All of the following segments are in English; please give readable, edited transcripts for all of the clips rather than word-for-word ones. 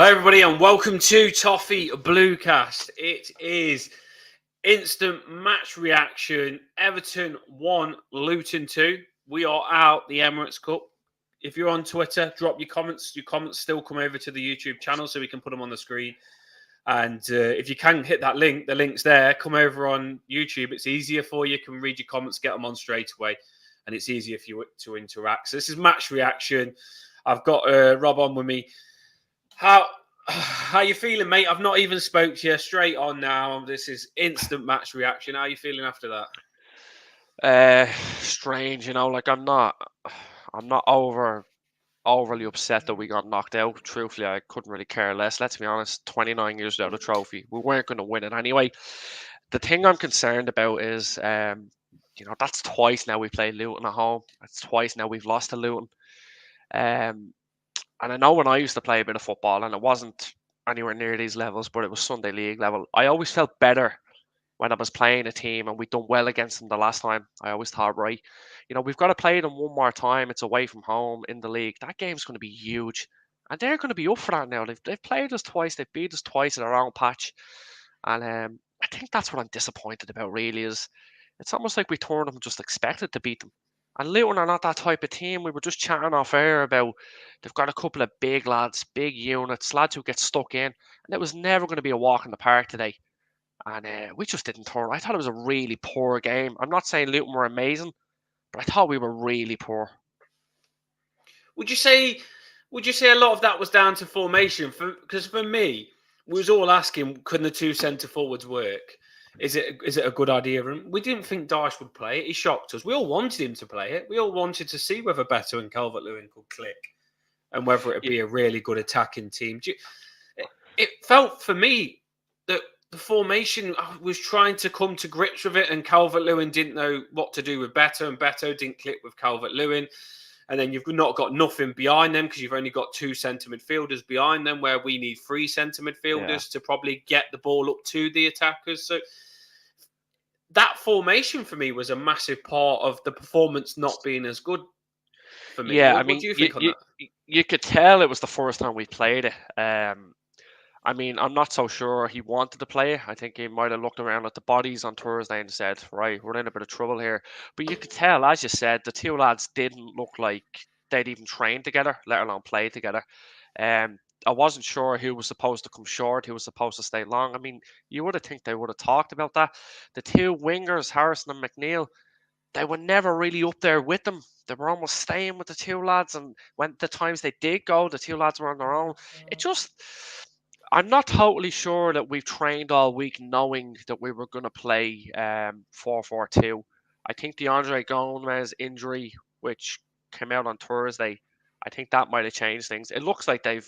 Hello, everybody, and welcome to Toffee Bluecast. It is instant match reaction. Everton 1, Luton 2. We are out the Emirates Cup. If you're on Twitter, drop your comments. Your comments still come over to the YouTube channel so we can put them on the screen. And if you can hit that link, the link's there. Come over on YouTube. It's easier for you. You can read your comments, get them on straight away. And it's easier for you to interact. So this is match reaction. I've got Rob on with me. How you feeling, mate? I've not even spoke to you. Straight on now. This is instant match reaction. How are you feeling after that? Strange, like I'm not overly upset that we got knocked out. Truthfully, I couldn't really care less. Let's be honest, 29 years without a trophy. We weren't going to win it anyway. The thing I'm concerned about is, that's twice now we played Luton at home. That's twice now we've lost to Luton. And I know when I used to play a bit of football, and it wasn't anywhere near these levels, but it was Sunday League level, I always felt better when I was playing a team and we'd done well against them the last time. I always thought, right, we've got to play them one more time. It's away from home in the league. That game's going to be huge. And they're going to be up for that now. They've played us twice. They've beat us twice in their own patch. And I think that's what I'm disappointed about, really, is it's almost like we turned them just expected to beat them. And Luton are not that type of team. We were just chatting off air about they've got a couple of big lads, big units, lads who get stuck in. And it was never going to be a walk in the park today. And we just didn't turn. I thought it was a really poor game. I'm not saying Luton were amazing, but I thought we were really poor. Would you say a lot of that was down to formation? Because for me, we was all asking, couldn't the two centre forwards work? Is it a good idea? And we didn't think Dyche would play it. He shocked us. We all wanted him to play it. We all wanted to see whether Beto and Calvert-Lewin could click and whether it would be a really good attacking team. It felt for me that the formation was trying to come to grips with it, and Calvert-Lewin didn't know what to do with Beto, and Beto didn't click with Calvert-Lewin. And then you've not got nothing behind them because you've only got two centre midfielders behind them, where we need three centre midfielders to probably get the ball up to the attackers. So that formation for me was a massive part of the performance not being as good for me. Yeah, what do you think on that? You could tell it was the first time we played it. I'm not so sure he wanted to play it. I think he might have looked around at the bodies on Thursday and said, right, we're in a bit of trouble here. But you could tell, as you said, the two lads didn't look like they'd even trained together, let alone play together. I wasn't sure who was supposed to come short, who was supposed to stay long. I mean, you would have think they would have talked about that. The two wingers, Harrison and McNeil, they were never really up there with them. They were almost staying with the two lads, and when the times they did go, the two lads were on their own. I'm not totally sure that we've trained all week knowing that we were going to play 4-4-2. I think the Andre Gomez injury, which came out on Thursday, I think that might have changed things. It looks like they've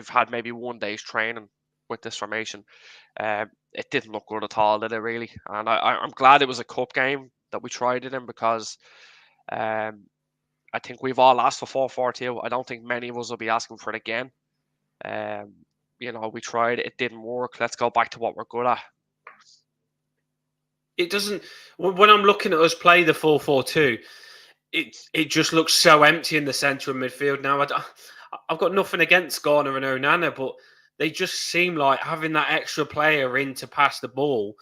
had maybe 1 day's training with this formation. It didn't look good at all, did it, really? And I'm glad it was a cup game that we tried it in, because I think we've all asked for 4-4-2. I don't think many of us will be asking for it again. We tried it didn't work. Let's go back to what we're good at. It doesn't. When I'm looking at us play the 4-4-2, it just looks so empty in the centre of midfield now. I've got nothing against Garner and Onana, but they just seem like having that extra player in to pass the ball.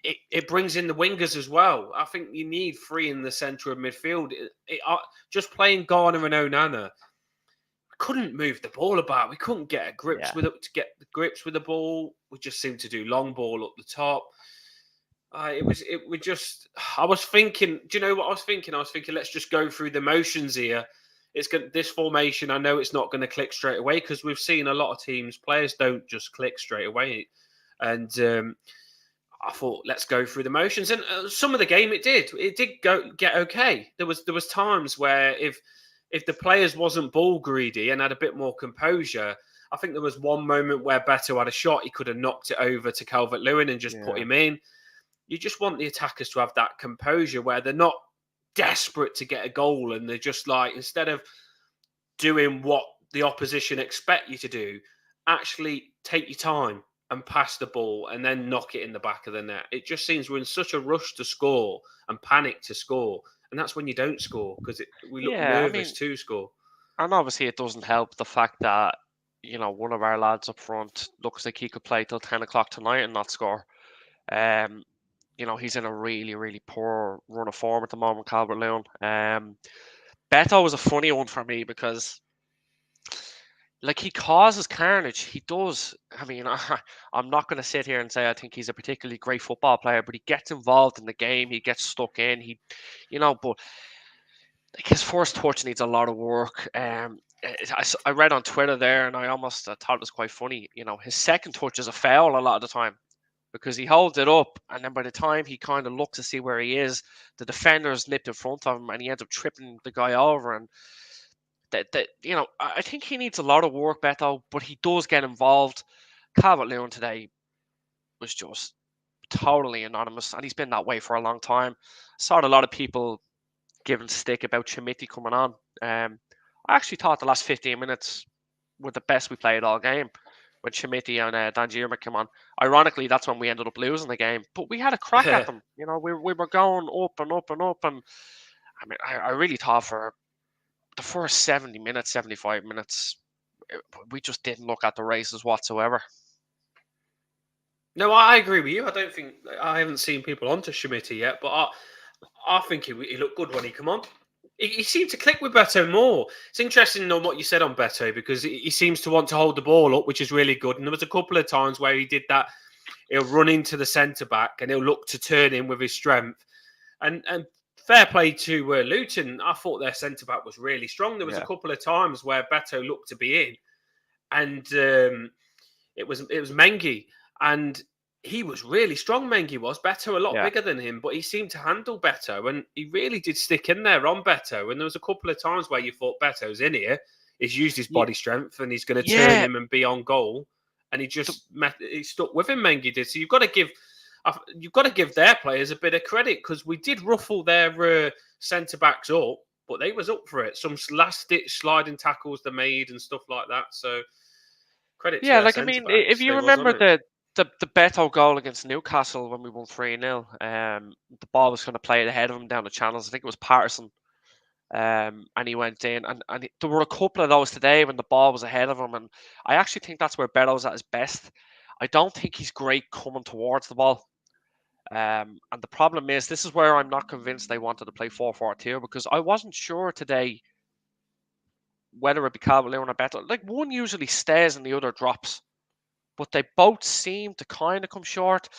It brings in the wingers as well. I think you need three in the centre of midfield. Just playing Garner and Onana, couldn't move the ball about. We couldn't get grips with it to get the grips with the ball. We just seemed to do long ball up the top. I was thinking, do you know what I was thinking? I was thinking, let's just go through the motions here. This formation, I know it's not going to click straight away, because we've seen a lot of teams, players don't just click straight away. And I thought, let's go through the motions. And some of the game, it did get okay. There was times where if the players wasn't ball greedy and had a bit more composure, I think there was one moment where Beto had a shot. He could have knocked it over to Calvert-Lewin and just put him in. You just want the attackers to have that composure where they're not desperate to get a goal, and they're just like, instead of doing what the opposition expect you to do, actually take your time and pass the ball and then knock it in the back of the net. It just seems we're in such a rush to score and panic to score. And that's when you don't score, because we look nervous to score. And obviously it doesn't help the fact that one of our lads up front looks like he could play till 10 o'clock tonight and not score. Um, he's in a really, really poor run of form at the moment, Calvert-Lewin. Beto was a funny one for me because, like, he causes carnage. He does. I mean, I'm not going to sit here and say I think he's a particularly great football player, but he gets involved in the game. He gets stuck in. But like his first touch needs a lot of work. I read on Twitter there, and I almost thought it was quite funny. His second touch is a foul a lot of the time because he holds it up, and then by the time he kind of looks to see where he is, the defender's nipped in front of him, and he ends up tripping the guy over. And I think he needs a lot of work, Beto, but he does get involved. Calvert-Lewin today was just totally anonymous, and he's been that way for a long time. I saw a lot of people giving stick about Chimiti coming on. I actually thought the last 15 minutes were the best we played all game when Chimiti and Danjuma came on. Ironically, that's when we ended up losing the game, but we had a crack at them. We were going up and up and up, and I mean, I really thought for the first 70 minutes, 75 minutes, we just didn't look at the races whatsoever. No, I agree with you. I haven't seen people onto Chimiti yet, but I think he looked good when he came on. He seemed to click with Beto more. It's interesting on what you said on Beto because he seems to want to hold the ball up, which is really good. And there was a couple of times where he did that. He'll run into the centre back and he'll look to turn in with his strength. And fair play to Luton. I thought their centre back was really strong. There was a couple of times where Beto looked to be in, and it was Mengi, and he was really strong. Mengi was. Beto a lot bigger than him, but he seemed to handle Beto, and he really did stick in there on Beto. And there was a couple of times where you thought Beto's in here. He's used his body strength, and he's going to turn him and be on goal. And he stuck with him. Mengi did. So you've got to give their players a bit of credit because we did ruffle their centre backs up, but they was up for it. Some last ditch sliding tackles they made and stuff like that. So credit to their centre backs. If you remember the Beto goal against Newcastle when we won 3-0, the ball was going to play ahead of him down the channels. I think it was Patterson. And he went in, and there were a couple of those today when the ball was ahead of him, and I actually think that's where Beto's at his best. I don't think he's great coming towards the ball. And the problem is, this is where I'm not convinced they wanted to play 4-4-2 because I wasn't sure today whether it be Calvert-Lewin or Beto. Like, one usually stays and the other drops, but they both seem to kind of come short.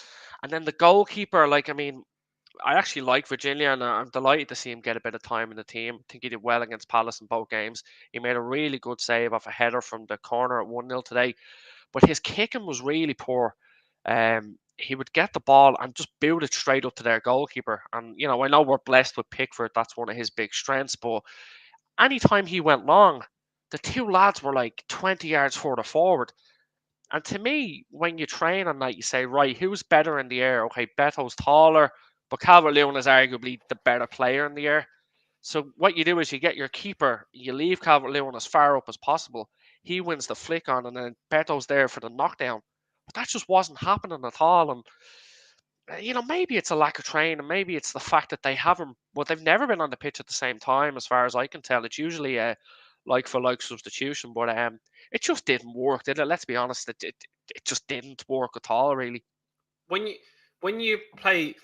And then the goalkeeper, I actually like Virginia, and I'm delighted to see him get a bit of time in the team. I think he did well against Palace in both games. He made a really good save off a header from the corner at 1-0 today, but his kicking was really poor. He would get the ball and just build it straight up to their goalkeeper. And, I know we're blessed with Pickford. That's one of his big strengths. But anytime he went long, the two lads were like 20 yards further forward. And to me, when you train on that, you say, right, who's better in the air? Okay, Beto's taller, but Calvert-Lewin is arguably the better player in the air. So what you do is you get your keeper, you leave Calvert-Lewin as far up as possible. He wins the flick on, and then Beto's there for the knockdown. But that just wasn't happening at all. And maybe it's a lack of training, maybe it's the fact that they've never been on the pitch at the same time, as far as I can tell. It's usually a like for like substitution, but it just didn't work, did it? Let's be honest, it just didn't work at all, really. When you play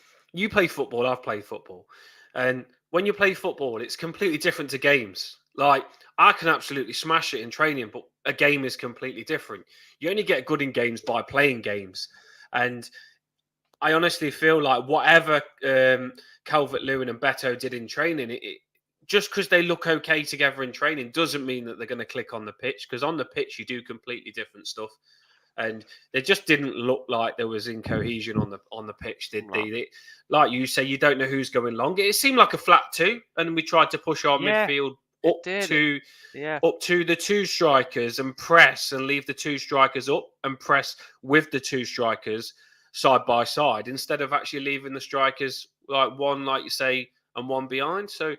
football, I've played football, and when you play football, it's completely different to games. Like, I can absolutely smash it in training, but a game is completely different. You only get good in games by playing games, and I honestly feel like whatever Calvert-Lewin and Beto did in training, just because they look okay together in training doesn't mean that they're going to click on the pitch, because on the pitch you do completely different stuff. And they just didn't look like there was incohesion on the pitch, did they? Like you say, you don't know who's going long. It seemed like a flat two, and we tried to push our midfield up to the two strikers and press and leave the two strikers up and press with the two strikers side by side, instead of actually leaving the strikers like one, like you say, and one behind. So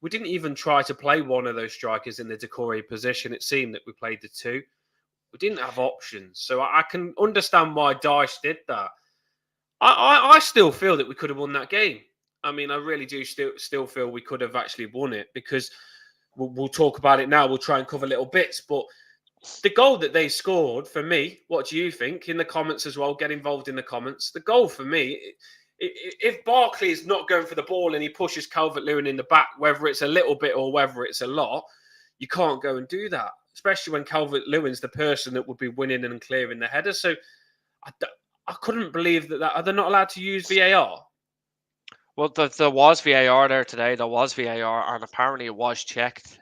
we didn't even try to play one of those strikers in the Decore position. It seemed that we played the two. We didn't have options. So I can understand why Dyche did that. I still feel that we could have won that game. I mean, I really do still feel we could have actually won it, because we'll talk about it now. We'll try and cover little bits, but The goal that they scored for me, what do you think? In the comments as well, get involved in the comments. The goal for me, if Barkley is not going for the ball and he pushes Calvert-Lewin in the back, whether it's a little bit or whether it's a lot, you can't go and do that, especially when Calvert-Lewin's the person that would be winning and clearing the header. So I, I couldn't believe that. Are they not allowed to use VAR? Well, there was VAR there today. There was VAR, and apparently it was checked,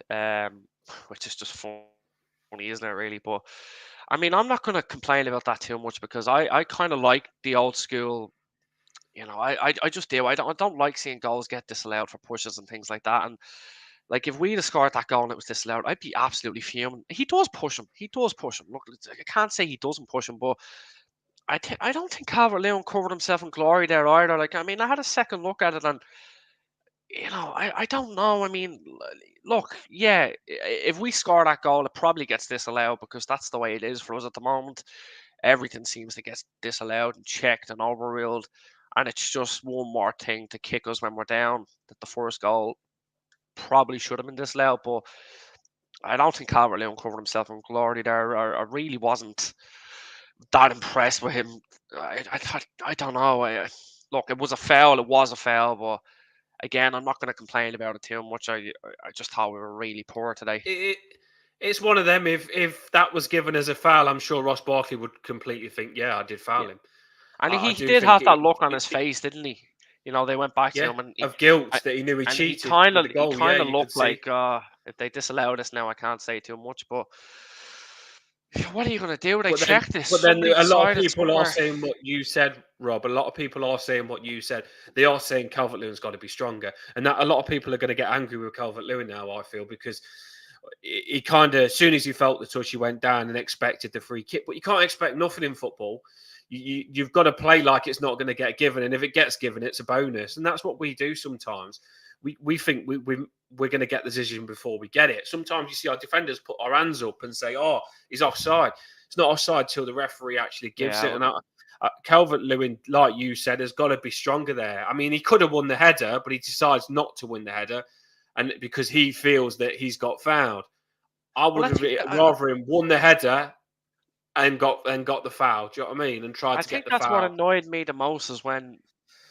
which is just funny, isn't it? Really, but I mean, I'm not going to complain about that too much because I kind of like the old school. I just do. I don't like seeing goals get disallowed for pushes and things like that. And like if we'd have scored that goal and it was disallowed, I'd be absolutely fuming. He does push him. He does push him. Look, I can't say he doesn't push him, but I don't think Calvert-Lewin covered himself in glory there either. Like I mean, I had a second look at it and I don't know. I mean, look, yeah, if we score that goal, it probably gets disallowed because that's the way it is for us at the moment. Everything seems to get disallowed and checked and overruled, and it's just one more thing to kick us when we're down. That the first goal probably should have been disallowed, but I don't think Calvert-Lewin covered himself in glory there. I really wasn't that impressed with him. I don't know. Look, it was a foul. It was a foul, but again, I'm not going to complain about it too much. I just thought we were really poor today. It, it's one of them. If that was given as a foul, I'm sure Ross Barkley would completely think, yeah, I did Yeah, foul him. and I he do did think have that look on his it face, didn't he? They went back to yeah, him, and of guilt I- that he knew he and he cheated kind with of the he goal. Yeah, kind of you could looked see. like if they disallow this now, I can't say too much. But what are you going to do? They checked this. But then Somebody a lot of decided people are somewhere. saying what you said, Rob. A lot of people are saying what you said. They are saying Calvert-Lewin's got to be stronger, and that a lot of people are going to get angry with Calvert-Lewin now. I feel because he kind of, as soon as he felt the touch, he went down and expected the free kick. But you can't expect nothing in football. You've got to play like it's not going to get given, and if it gets given, it's a bonus, and that's what we do sometimes. We think we're going to get the decision before we get it. Sometimes you see our defenders put our hands up and say, "Oh, he's offside." It's not offside till the referee actually gives it. Yeah, And Calvert-Lewin, like you said, has got to be stronger there. I mean, he could have won the header, but he decides not to win the header, and because he feels that he's got fouled. I well, would have rather him won the header and got the foul. Do you know what I mean? And tried I to get think the that's what foul. annoyed me the most is when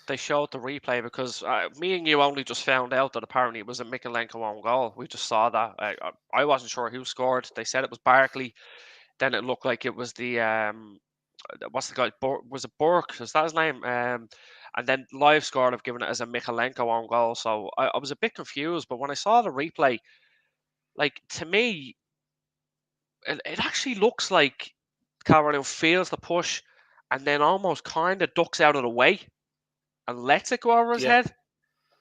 they showed the replay because me and you only just found out that apparently it was a Mikalenko own goal. We just saw that. I wasn't sure who scored. They said it was Barkley. Then it looked like it was the what's the guy? Was it Burke? Is that his name? And then live score have given it as a Mikalenko own goal. So I was a bit confused. But when I saw the replay, like to me, it actually looks like Carvalho feels the push and then almost kind of ducks out of the way and lets it go over his Yeah, head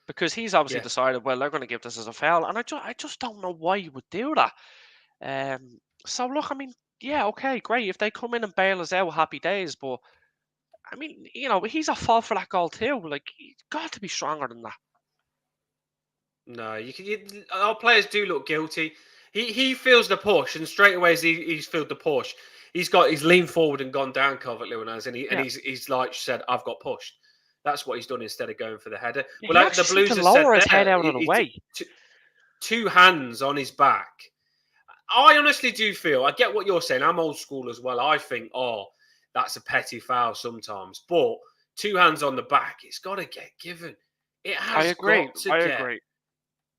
because he's obviously yeah. decided, well, they're going to give this as a foul, and I just don't know why you would do that. So look, I mean, yeah, okay, great. If they come in and bail us out, happy days. But I mean, he's at fault for that goal too. Like, he's got to be stronger than that. No, our players do look guilty. He feels the push, and straight away as he's felt the push, he's leaned forward and gone down. Calvert-Lewin has, and Yeah, he's like said, I've got pushed. That's what he's done instead of going for the header. yeah, But he like the actually seemed to Blues have said lower his head there, out of the way. two hands on his back. I honestly do feel, I get what you're saying. I'm old school as well. I think, that's a petty foul sometimes. But two hands on the back, it's got to get given. It I has agree. got to I get. agree.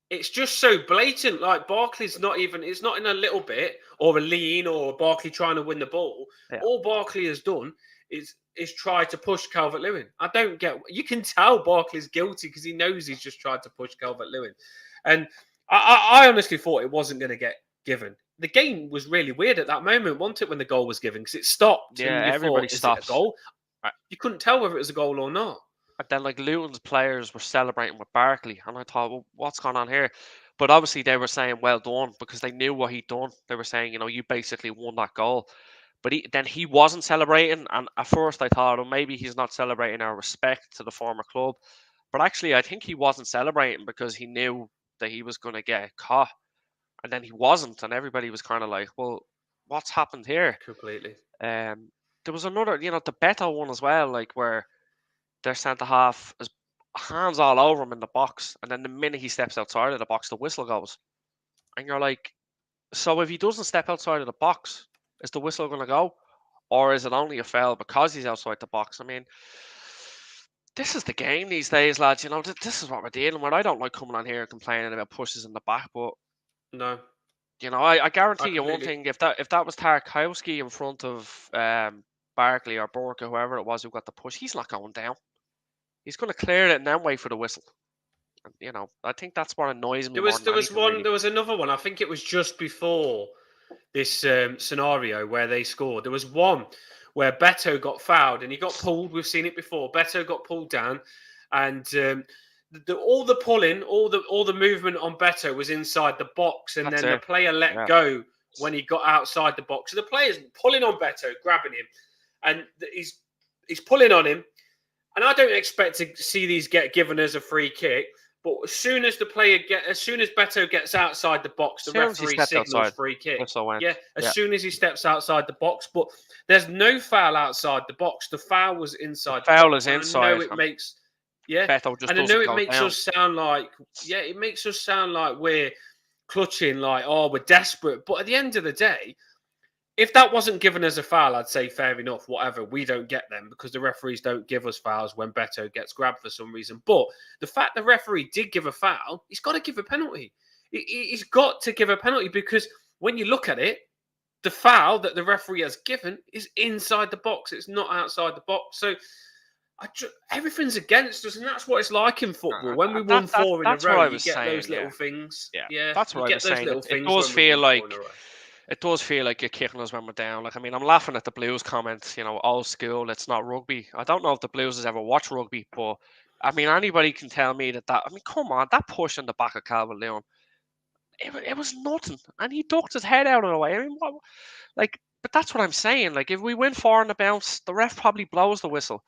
It's just so blatant. Like Barkley's not even, it's not in a little bit or a lean or Barkley trying to win the ball. Yeah, All Barkley has done is try to push Calvert Lewin. I don't get, you can tell Barkley's guilty because he knows he's just tried to push Calvert Lewin. And I honestly thought it wasn't going to get given. The game was really weird at that moment, wasn't it, when the goal was given? Because it stopped yeah. and you Everybody thought, is it a stops. goal? You couldn't tell whether it was a goal or not. And then like Luton's players were celebrating with Barkley, and I thought, well, what's going on here? But obviously they were saying well done because they knew what he'd done. They were saying, you basically won that goal. But then he wasn't celebrating, and at first I thought, oh, maybe he's not celebrating our respect to the former club. But actually, I think he wasn't celebrating because he knew that he was going to get caught, and then he wasn't, and everybody was kind of like, well, what's happened here? Completely. Um, there was another, the Beto one as well, like where their centre half is hands all over him in the box, and then the minute he steps outside of the box, the whistle goes, and you're like, So if he doesn't step outside of the box, is the whistle going to go? Or is it only a foul because he's outside the box? I mean, this is the game these days, lads. You know, this is what we're dealing with. I don't like coming on here and complaining about pushes in the back, but No, you know, I I guarantee you one completely. thing: if that was Tarkowski in front of Barkley or Burke or whoever it was who got the push, he's not going down. He's going to clear it and then wait for the whistle. And, you know, I think that's what annoys me There more was than anything, one. really. There was another one. I think it was just before this scenario where they scored. There was one where Beto got fouled and he got pulled. We've seen it before. Beto got pulled down, and all the pulling, all the movement on Beto was inside the box, and That's then the it. player let Yeah. go when he got outside the box. So the player's pulling on Beto, grabbing him, and he's pulling on him. And I don't expect to see these get given as a free kick. But as soon as as soon as Beto gets outside the box, As the soon as he referee stepped signals outside, free kick. whistle went. Yeah, as Yeah. soon as he steps outside the box. But there's no foul outside the box. The foul was The inside the foul box. is And I know inside, it and makes, yeah, Beto just and I know doesn't it go makes down. us sound like, yeah, it makes us sound like we're clutching, like, oh, we're desperate. But at the end of the day, if that wasn't given as a foul, I'd say fair enough, whatever. We don't get them because the referees don't give us fouls when Beto gets grabbed for some reason. But the fact the referee did give a foul, he's got to give a penalty. He's got to give a penalty because when you look at it, the foul that the referee has given is inside the box. It's not outside the box. So everything's against us, and that's what it's like in football. When we won four in a That's row, what I you was get saying. those Yeah, little things. yeah, Yeah, that's you what I get was those saying. little It things does when we feel win four in a like row. you're kicking us when we're down. Like, I mean, I'm laughing at the Blues comments. You know, old school. It's not rugby. I don't know if the Blues has ever watched rugby, but I mean, anybody can tell me that. I mean, come on, that push in the back of Calvin Leon, it was nothing, and he ducked his head out of the way. I mean, like, but that's what I'm saying. Like, if we win four on the bounce, the ref probably blows the whistle.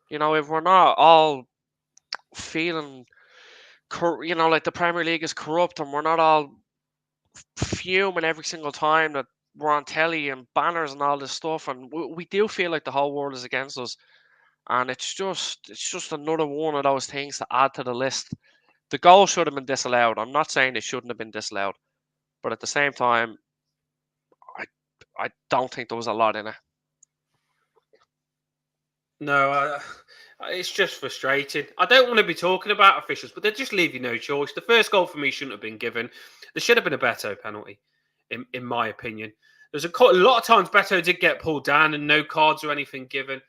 You know, if we're not all feeling, you know, like the Premier League is corrupt, and we're not all fuming every single time that we're on telly and banners and all this stuff, and we do feel like the whole world is against us, and it's just another one of those things to add to the list. The goal should have been disallowed. I'm not saying it shouldn't have been disallowed, but at the same time, I I don't think there was a lot in it. No, it's just frustrating. I don't want to be talking about officials, but they just leave you no choice. The first goal for me shouldn't have been given. There should have been a Beto penalty, in my opinion. There's a lot of times Beto did get pulled down and no cards or anything given.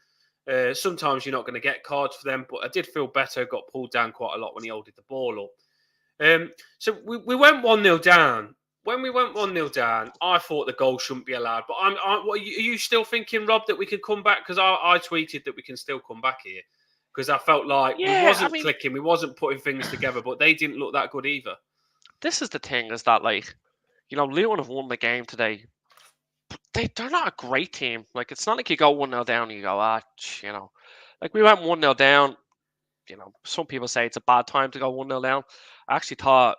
Sometimes you're not going to get cards for them, but I did feel Beto got pulled down quite a lot when he holded the ball up. So we went 1-0 down. When we went 1-0 down, I thought the goal shouldn't be allowed. But are you still thinking, Rob, that we could come back? Because I tweeted that we can still come back here. Because I felt like we Yeah, I wasn't mean, clicking, we wasn't putting things together, but they didn't look that good either. this is the thing: is that, like, you know, Luton have won the game today. They're not a great team. Like, it's not like you go 1-0 down and you go, you know, like, we went 1-0 down. You know, some people say it's a bad time to go 1-0 down. I actually thought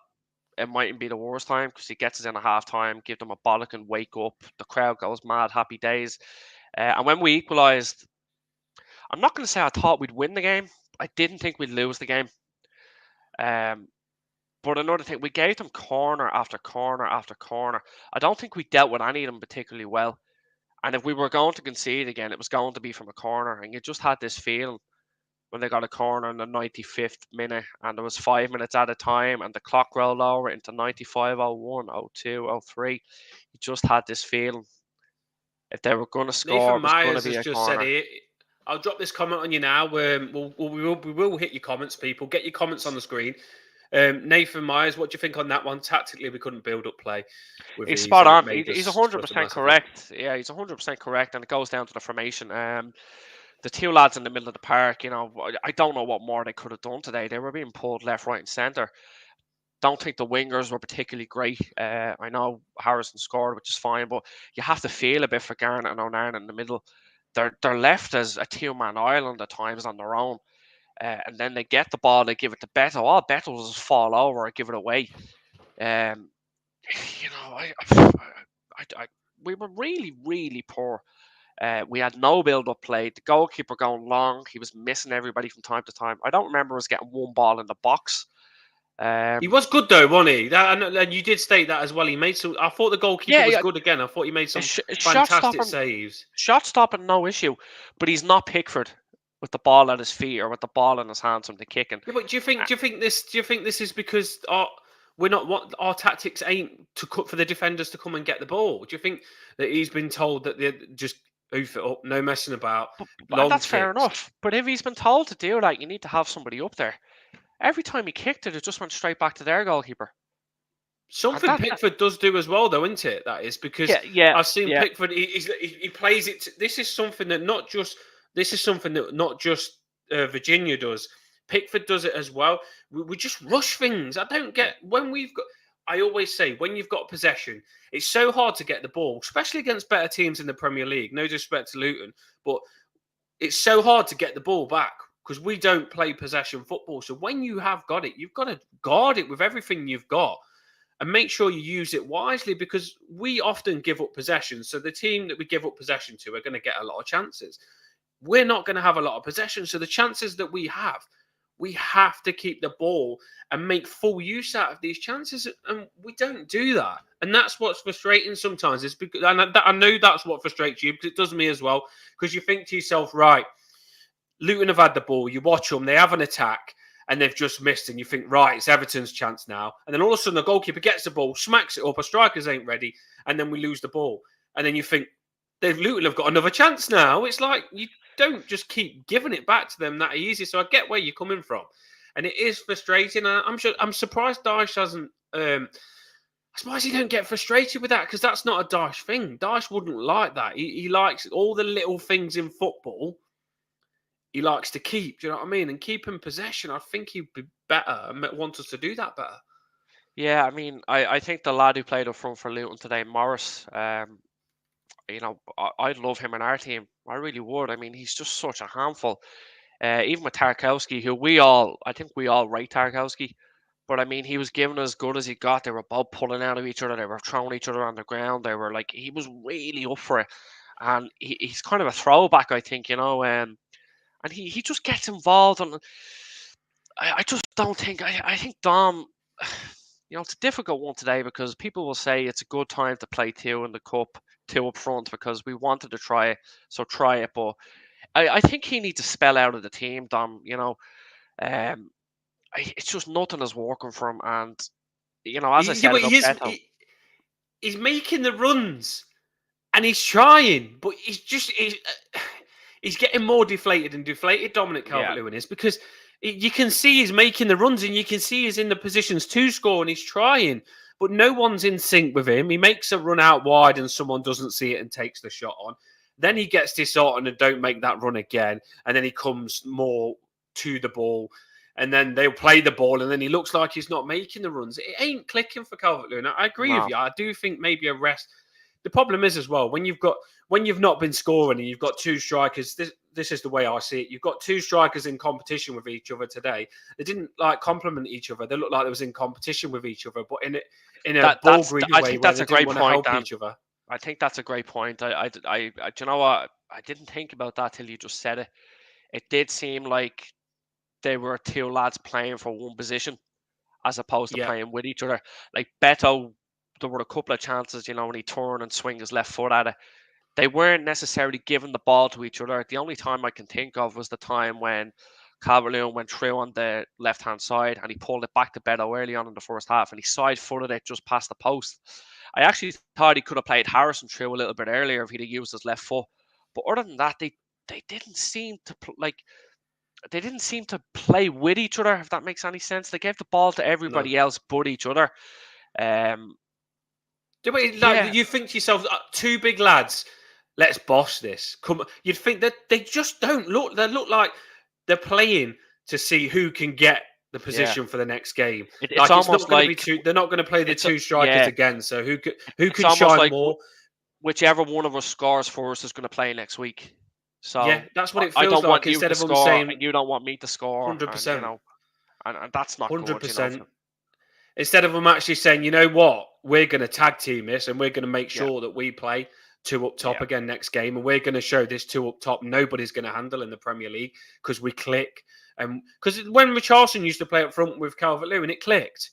it mightn't be the worst time because he gets us in a half time, give them a bollock and wake up. The crowd goes mad, happy days. And when we equalised, I'm not going to say I thought we'd win the game. I didn't think we'd lose the game. Um, but another thing, we gave them corner after corner after corner. I don't think we dealt with any of them particularly well. And if we were going to concede again, it was going to be from a corner. And you just had this feeling when they got a corner in the 95th minute and there was 5 minutes at a time and the clock rolled over into 95, 01, 02, 03. You just had this feeling if they were going to score, Nathan it was going to Myers be has a just said corner. it. I'll drop this comment on you now. We will hit your comments, people. Get your comments on the screen. Nathan Myers, what do you think on that one? Tactically, we couldn't build up play with He's these, spot and it on. made He's us struggle 100% massively. correct. Yeah, he's 100% correct. And it goes down to the formation. The two lads in the middle of the park, you know, I don't know what more they could have done today. They were being pulled left, right, and centre. Don't think the wingers were particularly great. I know Harrison scored, which is fine, but you have to feel a bit for Garnett and O'Neill in the middle. They're left as a two-man island at times on their own, and then they get the ball, they give it to Beto. All Beto does is fall over or give it away. Um, you know, we were really, really poor. We had no build-up play. The goalkeeper going long. He was missing everybody from time to time. I don't remember us getting one ball in the box. He was good though, wasn't he? And you did state that as well. He made some. I thought the goalkeeper was Yeah, good again. I thought he made some shot fantastic stopping, saves. no issue, but he's not Pickford with the ball at his feet or with the ball in his hands from the kicking. Yeah, but do you think this is because our tactics ain't to cut for the defenders to come and get the ball? Do you think that he's been told that they just oof it up, no messing about, And long that's fair kicks? enough. But if he's been told to do that, you need to have somebody up there. Every time he kicked it, it just went straight back to their goalkeeper. And Something Pickford does do as well, though, isn't it? That is because yeah, I've seen yeah. Pickford. He plays it. This is something that not just Virginia does. Pickford does it as well. We just rush things. I don't get when we've got. I always say when you've got possession, it's so hard to get the ball, especially against better teams in the Premier League. No disrespect to Luton, but it's so hard to get the ball back because we don't play possession football. So when you have got it, you've got to guard it with everything you've got and make sure you use it wisely because we often give up possession. So the team that we give up possession to are going to get a lot of chances. We're not going to have a lot of possession. So the chances that we have to keep the ball and make full use out of these chances. And we don't do that. And that's what's frustrating sometimes. Is because I know that's what frustrates you, because it does me as well. Because you think to yourself, right, Luton have had the ball. You watch them, they have an attack, and they've just missed, and you think, right, it's Everton's chance now. And then all of a sudden, the goalkeeper gets the ball, smacks it up, our strikers ain't ready, and then we lose the ball. And then you think, Luton have got another chance now. It's like, you don't just keep giving it back to them that easy. So I get where you're coming from. And it is frustrating. I'm surprised Dyche hasn't... I'm surprised he don't get frustrated with that, because that's not a Dyche thing. Dyche wouldn't like that. He likes all the little things in football he likes to keep. Do you know what I mean? And keep in possession. I think he'd be better and want us to do that better. Yeah, I mean, I think the lad who played up front for Luton today, Morris, I'd love him in our team. I really would. I mean, he's just such a handful. Even with Tarkowski, I think we all rate Tarkowski, but I mean, he was giving as good as he got. They were both pulling out of each other. They were throwing each other on the ground. They were like, he was really up for it. And he's kind of a throwback, I think, and he just gets involved. And I just don't think, I think Dom, it's a difficult one today because people will say it's a good time to play two in the cup, two up front, because we wanted to try it. So try it. But I think he needs to spell out of the team, Dom. It's just nothing is working for him. And, as I Yeah, said but about Beto. he's making the runs and he's trying, but he's getting more deflated and deflated. Dominic Yeah, Calvert-Lewin is, because you can see he's making the runs and you can see he's in the positions to score and he's trying, but no one's in sync with him. He makes a run out wide and someone doesn't see it and takes the shot on. Then he gets disheartened and don't make that run again, and then he comes more to the ball. And then they'll play the ball, and then he looks like he's not making the runs. It ain't clicking for Calvert-Lewin. I agree with no. you. I do think maybe a rest. The problem is as well when you've not been scoring and you've got two strikers. This is the way I see it. You've got two strikers in competition with each other today. They didn't complement each other. They looked like they was in competition with each other, but in a ball greedy I way think where that's they a didn't great want to point, help Dan. each other. I think that's a great point. Do you know what? I didn't think about that till you just said it. It did seem like they were two lads playing for one position as opposed to Yeah, playing with each other. Like Beto, there were a couple of chances, when he turned and swing his left foot at it. They weren't necessarily giving the ball to each other. The only time I can think of was the time when Calvert-Lewin went through on the left-hand side and he pulled it back to Beto early on in the first half and he side-footed it just past the post. I actually thought he could have played Harrison through a little bit earlier if he'd have used his left foot. But other than that, they didn't seem to they didn't seem to play with each other, if that makes any sense. They gave the ball to no. everybody else but each other. Yeah, You think to yourself, two big lads, let's boss this. Come, you'd think that they just don't look. They look like they're playing to see who can get the yeah. position for the next game. It's Like it's not almost going to be like two. They're not going to play the it's two strikers yeah. again. So who It's can almost shine like more? whichever one of us scores first is going to play next week. Yeah, So that's what it I feels don't want like. you Instead to of them score, saying and you don't want me to score, 100%, and that's not good. 100%. Instead of them actually saying, you know what, we're going to tag team this and we're going to make Yeah, sure that we play two up top yeah, again next game, and we're going to show this two up top nobody's going to handle in the Premier League because we click And because when Richarlison used to play up front with Calvert-Lewin, it clicked.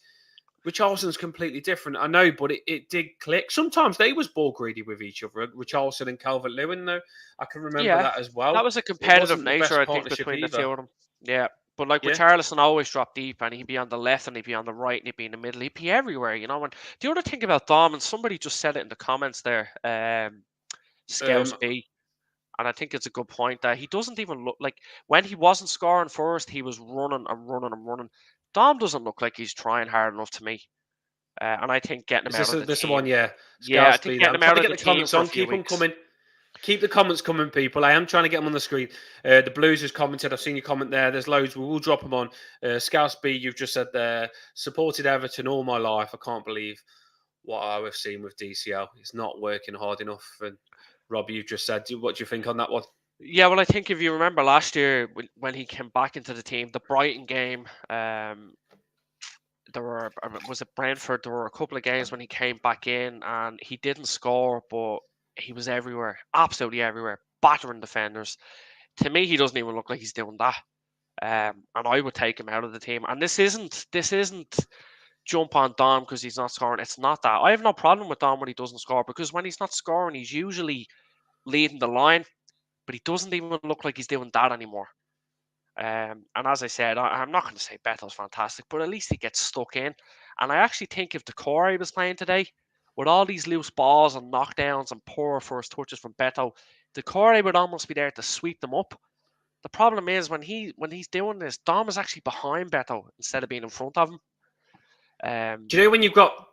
Richarlison's completely different, I know, but it did click. Sometimes they was ball greedy with each other, Richarlison and Calvert-Lewin, though. I can remember Yeah, that as that well. was a It competitive wasn't the nature, best I think, partnership between the either. two of them. Yeah, but like with Yeah. Charleston, always drop deep, and he'd be on the left, and he'd be on the right, and he'd be in the middle. He'd be everywhere, you know. And the other thing about Dom, and somebody just said it in the comments there, Scouse Um, B, and I think it's a good point that he doesn't even look like when he wasn't scoring first, he was running and running and running. Dom doesn't look like he's trying hard enough to me, and I think getting him is out of the this the one? team, Yeah. yeah, I Scouse think B. getting I'm him trying out to of get the the team comments for a on. few Keep them weeks. coming. Keep the comments coming, people. I am trying to get them on the screen. The Blues has commented. I've seen your comment there. There's loads. We will drop them on. Scouse B, you've just said there. Supported Everton all my life. I can't believe what I've seen with DCL. It's not working hard enough. And Rob, you've just said. What do you think on that one? Yeah, well, I think if you remember last year when he came back into the team, the Brighton game, there were was it Brentford? There were a couple of games when he came back in and he didn't score, but he was everywhere, absolutely everywhere, battering defenders. To me, he doesn't even look like he's doing that. And I would take him out of the team. And this isn't jump on Dom because he's not scoring. It's not that. I have no problem with Dom when he doesn't score because when he's not scoring, he's usually leading the line, but he doesn't even look like he's doing that anymore. And as I said, I'm not going to say Bethel's fantastic, but at least he gets stuck in. And I actually think if Decore was playing today, with all these loose balls and knockdowns and poor first touches from Beto, Decore would almost be there to sweep them up. The problem is when he's doing this, Dom is actually behind Beto instead of being in front of him. Do you know when you've got?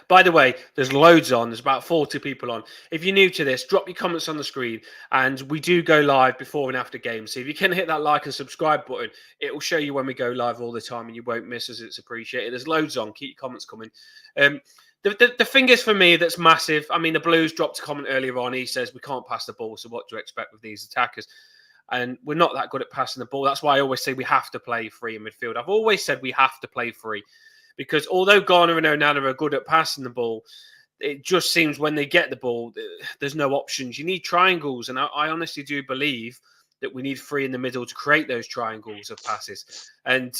By the way, there's loads on. There's about 40 people on. If you're new to this, drop your comments on the screen, and we do go live before and after games. So if you can hit that like and subscribe button, it will show you when we go live all the time, and you won't miss us. It's appreciated. There's loads on. Keep your comments coming. The thing is for me that's massive. I mean, the Blues dropped a comment earlier on. He says we can't pass the ball, so what do you expect with these attackers? And we're not that good at passing the ball. That's why I always say we have to play free in midfield. I've always said we have to play free. Because although Garner and Onana are good at passing the ball, it just seems when they get the ball, there's no options. You need triangles. And I honestly do believe that we need free in the middle to create those triangles of passes. And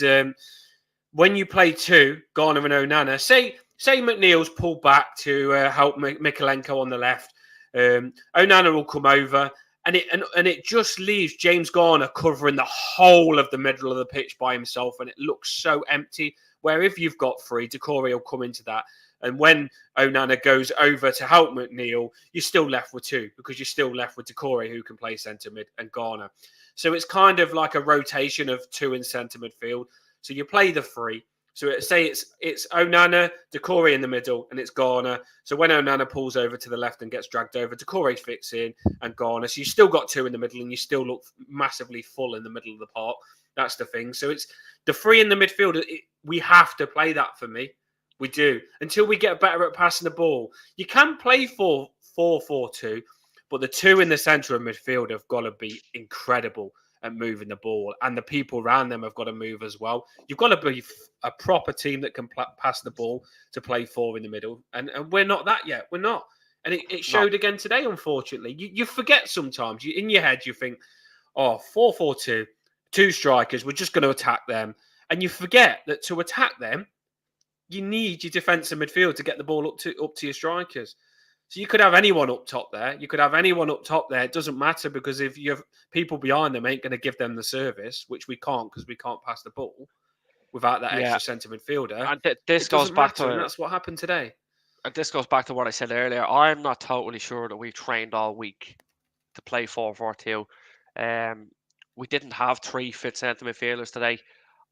when you play two, Garner and Onana, say McNeil's pulled back to help Mikalenko on the left, Onana will come over. And it just leaves James Garner covering the whole of the middle of the pitch by himself. And it looks so empty. Where if you've got free, Decore will come into that. And when Onana goes over to help McNeil, you're still left with two because you're still left with Decore who can play centre mid and Garner. So it's kind of like a rotation of two in centre midfield. So you play the three. So say it's Onana, Decore in the middle, and it's Garner. So when Onana pulls over to the left and gets dragged over, Decore fits in and Garner. So you still got two in the middle, and you still look massively full in the middle of the park. That's the thing. So it's the three in the midfield. We have to play that for me. We do until we get better at passing the ball. You can play 4-4-2, but the two in the centre of midfield have got to be incredible at moving the ball, and the people around them have got to move as well. You've got to be a proper team that can pass the ball to play four in the middle, and we're not that yet. We're not, and it showed again today. Unfortunately, you forget sometimes. In your head, you think, "Oh, 4-4-2, two strikers. We're just going to attack them," and you forget that to attack them, you need your defensive midfield to get the ball up to your strikers. So you could have anyone up top there. You could have anyone up top there. It doesn't matter because if you have people behind them ain't going to give them the service, which we can't because we can't pass the ball without that Yeah, extra centre midfielder. and this It goes doesn't back matter, and to that's what happened today. what I said earlier. I'm not totally sure that we trained all week to play 4-4-2. We didn't have three fit centre midfielders today.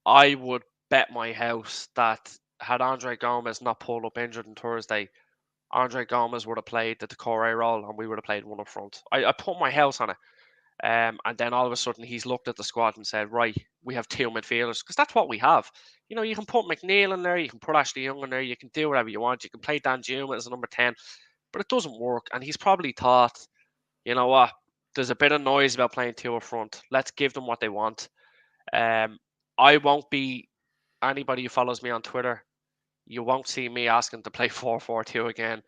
I would bet my house that had Andre Gomez not pulled up injured on Thursday, Andre Gomez would have played the Decore role and we would have played one up front. I put my house on it. And then all of a sudden he's looked at the squad and said, right, we have two midfielders because that's what we have. You know, you can put McNeil in there, you can put Ashley Young in there, you can do whatever you want. You can play Dan Juma as a number 10, but it doesn't work. And he's probably thought, you know what, there's a bit of noise about playing two up front. Let's give them what they want. I won't be anybody who follows me on Twitter. You won't see me asking to play 4-4-2 again.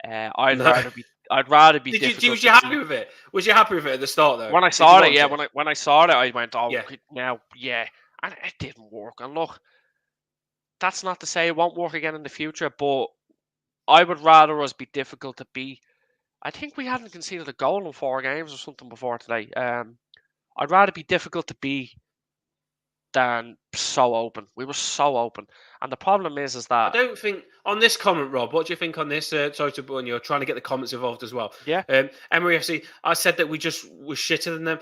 I'd No. rather be I'd rather be Was difficult you to happy beat. with it? Was you happy with it at the start though? When I Did you saw it, want yeah, it? when I saw it, I went, "Oh, Yeah. now, yeah," and it didn't work. And look, that's not to say it won't work again in the future, but I would rather us be difficult to beat. I think we haven't conceded a goal in 4 games or something before today. I'd rather be difficult to beat than so open. We were so open, and the problem is I that don't think on this comment, Rob. What do you think on this? Sorry to when you're trying to get the comments involved as well. yeah, Emery FC. I said that we just were shitter than them.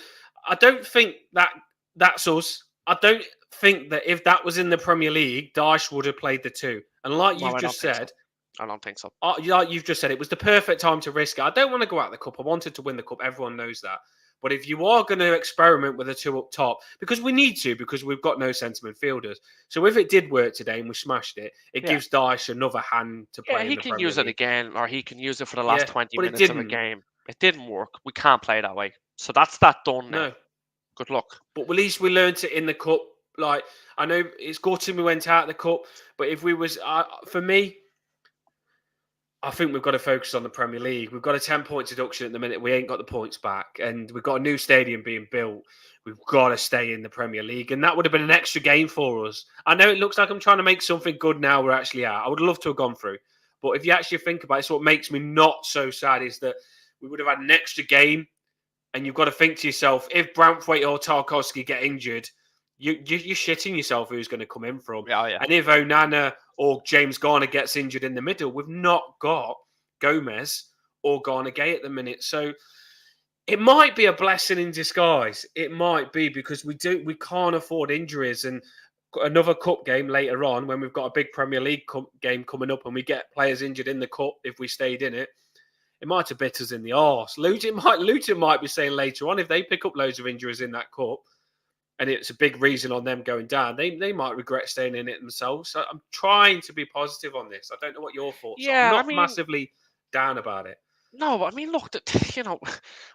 I don't think that that's us. I don't think that if that was in the Premier League, Dyche would have played the two. And like no, you've I don't just think so. said, I don't think so. like you've just said, it was the perfect time to risk it. I don't want to go out the cup. I wanted to win the cup. Everyone knows that. But if you are going to experiment with the two up top, because we need to, because we've got no centre midfielders. So if it did work today and we smashed it, it Yeah, gives Dyche another hand to yeah, play in he the can Premier use it League. again, or he can use it for the last Yeah, 20 but it minutes of a didn't. game. It didn't work. We can't play that way. So that's that done now. No. Good luck. But at least we learnt it in the cup. Like, I know it's gutting we went out of the cup, but if we was, for me, I think we've got to focus on the Premier League. We've got a 10-point deduction at the minute. We ain't got the points back. And we've got a new stadium being built. We've got to stay in the Premier League. And that would have been an extra game for us. I know it looks like I'm trying to make something good now we're actually out. I would love to have gone through. But if you actually think about it, it's what makes me not so sad is that we would have had an extra game. And you've got to think to yourself, if Branthwaite or Tarkowski get injured, you're shitting yourself who's going to come in from. Yeah, yeah. And if Onana or James Garner gets injured in the middle, we've not got Gomez or Garner Gay at the minute. So it might be a blessing in disguise. It might be because we can't afford injuries and another cup game later on when we've got a big Premier League game coming up and we get players injured in the cup if we stayed in it. It might have bit us in the arse. Luton might be saying later on if they pick up loads of injuries in that cup, and it's a big reason on them going down, they might regret staying in it themselves. So I'm trying to be positive on this. I don't know what your thoughts are. I'm Yeah, I not mean, massively down about it. no, I mean, look,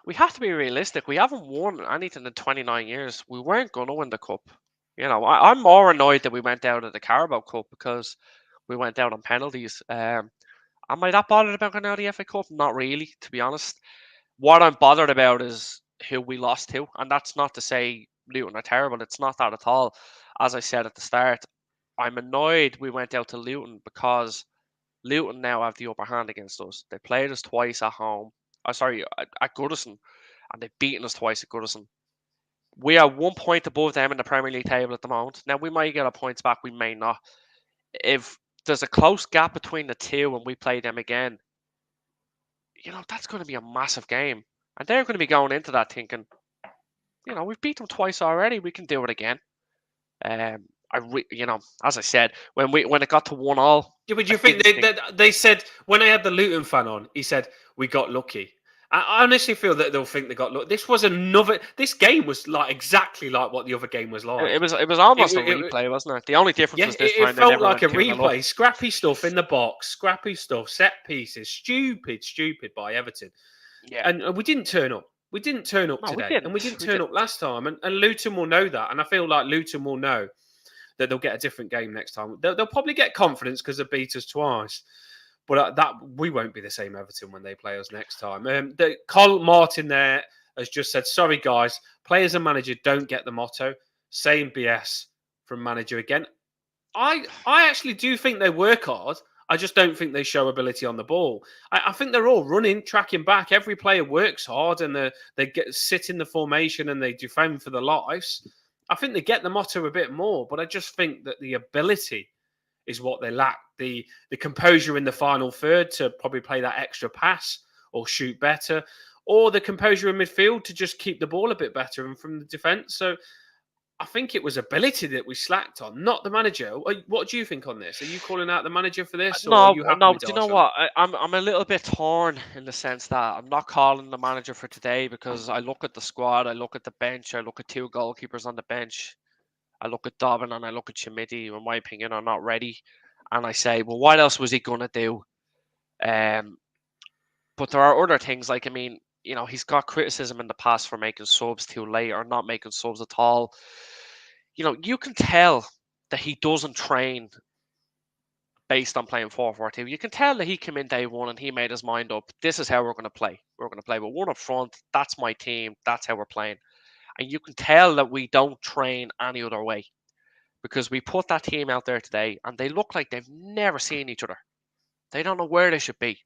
we have to be realistic. We haven't won anything in 29 years. We weren't going to win the cup. I'm more annoyed that we went out of the Carabao Cup because we went out on penalties. Am I that bothered about going out of the FA Cup? Not really, to be honest. What I'm bothered about is who we lost to, and that's not to say Luton are terrible. It's not that at all. As I said at the start, I'm annoyed we went out to Luton because Luton now have the upper hand against us. They played us twice at home. Sorry, at Goodison, and they've beaten us twice at Goodison. We are 1 point above them in the Premier League table at the moment. Now we might get our points back, we may not. If there's a close gap between the two and we play them again, that's going to be a massive game. And they're going to be going into that thinking, we've beat them twice already. We can do it again. As I said, when it got to 1-1, Yeah, but do I you think didn't think. they said when I had the Luton fan on, he said we got lucky. I honestly feel that they'll think they got lucky. This game was like exactly like what the other game was It like. was it was It, almost a it, replay, wasn't it? The only difference Yeah, was this it time they felt never like went a 2-0 up. replay. Scrappy stuff in the box, scrappy stuff, set pieces, stupid by Everton. Yeah. And we didn't turn up. We didn't turn up No, we today. And we didn't. didn't We turn up didn't. last time. And Luton will know that. And I feel like Luton will know that they'll get a different game next time. They'll probably get confidence because they beat us twice. But that we won't be the same Everton when they play us next time. Carl Martin there has just said, sorry, guys, players and manager don't get the motto. Same BS from manager again. I actually do think they work hard. I just don't think they show ability on the ball. I think they're all running, tracking back. Every player works hard and they sit in the formation and they defend for their lives. I think they get the motto a bit more, but I just think that the ability is what they lack. The composure in the final third to probably play that extra pass or shoot better, or the composure in midfield to just keep the ball a bit better and from the defence. So I think it was ability that we slacked on, not the manager. What do you think on this? Are you calling out the manager for this, or are No, you happy no. with Do you know Dyche on it? what? I'm a little bit torn in the sense that I'm not calling the manager for today because I look at the squad, I look at the bench, I look at two goalkeepers on the bench, I look at Dobbin and I look at Chimiti, who in my opinion are not ready, and I say, well, what else was he gonna do? Um, but there are other things like, I mean, he's got criticism in the past for making subs too late or not making subs at all. You can tell that he doesn't train based on playing 4-4-2. You can tell that he came in day one and he made his mind up. This is how we're going to play. We're going to play with one up front. That's my team. That's how we're playing. And you can tell that we don't train any other way because we put that team out there today and they look like they've never seen each other. They don't know where they should be.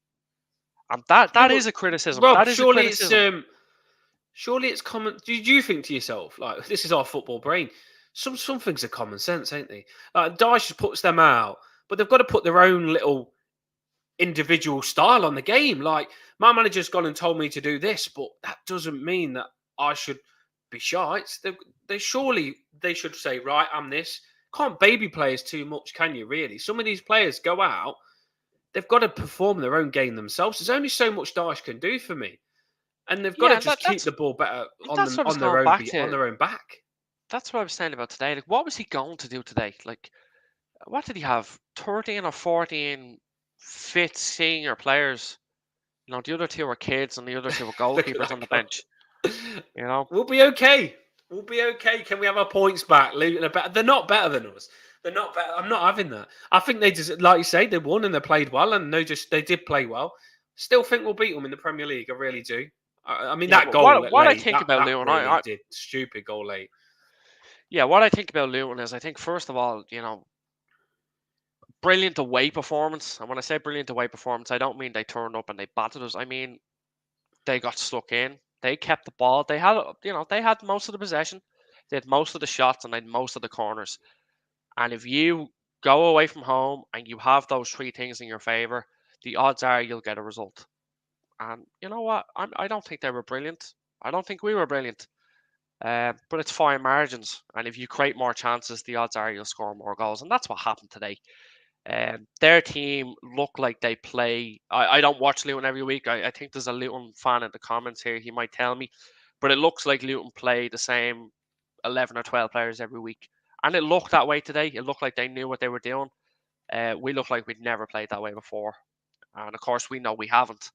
And that But is a criticism. Rob, That is a criticism. surely it's common. Do you think to yourself, like, this is our football brain? Some things are common sense, ain't they? Like, Dyche just puts them out, but they've got to put their own little individual style on the game. Like, my manager's gone and told me to do this, but that doesn't mean that I should be shite. They surely they should say, right, I'm this. Can't baby players too much, can you? Really? Some of these players go out. They've got to perform their own game themselves. There's only so much Dyche can do for me, and they've got to Yeah, just keep the ball better on that's them what I was on their going own back on to. their own back. That's what I was saying about today. Like, what was he going to do today? Like, what did he have? 13 or 14 fit senior players. You know, the other two were kids and the other two were Look at goalkeepers on that the goal. bench. You know, We'll be okay. We'll be okay. Can we have our points back? Luton are better. They're not better than us. They're not better. I'm not having that. I think they just, like you say, they won and they played well, and they did play well. Still think we'll beat them in the Premier League. I really do. I mean, yeah. that But goal what I late, think about that Luton, really did stupid goal late. yeah, what I think about Luton is I think first of all, you know, brilliant away performance. And when I say brilliant away performance, I don't mean they turned up and they battered us. I mean they got stuck in. They kept the ball. They had, you know, they had most of the possession. They had most of the shots and they had most of the corners. And if you go away from home and you have those three things in your favor, the odds are you'll get a result. And you know what? I don't think they were brilliant. I don't think we were brilliant. But it's fine margins. And if you create more chances, the odds are you'll score more goals. And that's what happened today. Their team look like they play. I don't watch Luton every week. I think there's a Luton fan in the comments here. He might tell me. But it looks like Luton play the same 11 or 12 players every week. And it looked that way today. It looked like they knew what they were doing. We look like we'd never played that way before. And of course, we know we haven't.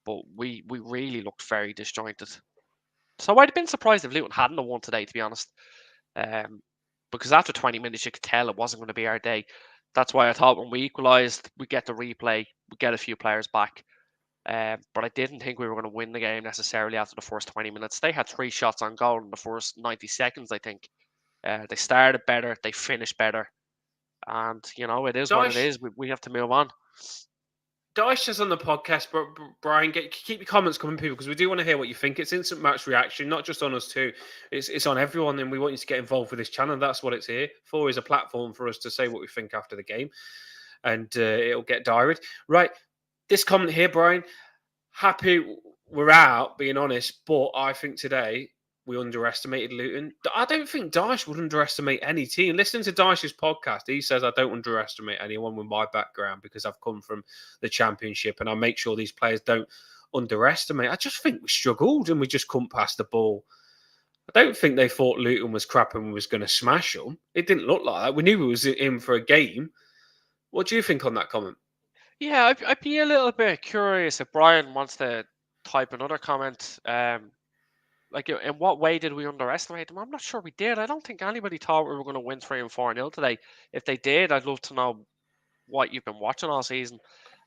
But we really looked very disjointed. So I'd have been surprised if Luton hadn't won today, to be honest. Because after 20 minutes, you could tell it wasn't going to be our day. That's why I thought when we equalised, we get the replay, we get a few players back. But I didn't think we were going to win the game necessarily after the first 20 minutes. They had 3 shots on goal in the first 90 seconds, I think. They started better, they finished better. And, you know, it is what it Dyche, is. We have to move on. Dyche says on the podcast, but Brian, keep your comments coming, people, because we do want to hear what you think. It's instant match reaction, not just on us too. It's on everyone, and we want you to get involved with this channel. That's what it's here for, is a platform for us to say what we think after the game, and it'll get diaried. Right, this comment here, Brian. Happy we're out, being honest, but I think today we underestimated Luton. I don't think Dyche would underestimate any team. Listen to Dyche's podcast. He says, I don't underestimate anyone with my background because I've come from the Championship and I make sure these players don't underestimate. I just think we struggled and we just couldn't pass the ball. I don't think they thought Luton was crap and we was going to smash them. It didn't look like that. We knew we was in for a game. What do you think on that comment? Yeah, I'd be a little bit curious if Brian wants to type another comment. Like, in what way did we underestimate them? I'm not sure we did. I don't think anybody thought we were going to win 3 and 4-0 today. If they did, I'd love to know what you've been watching all season.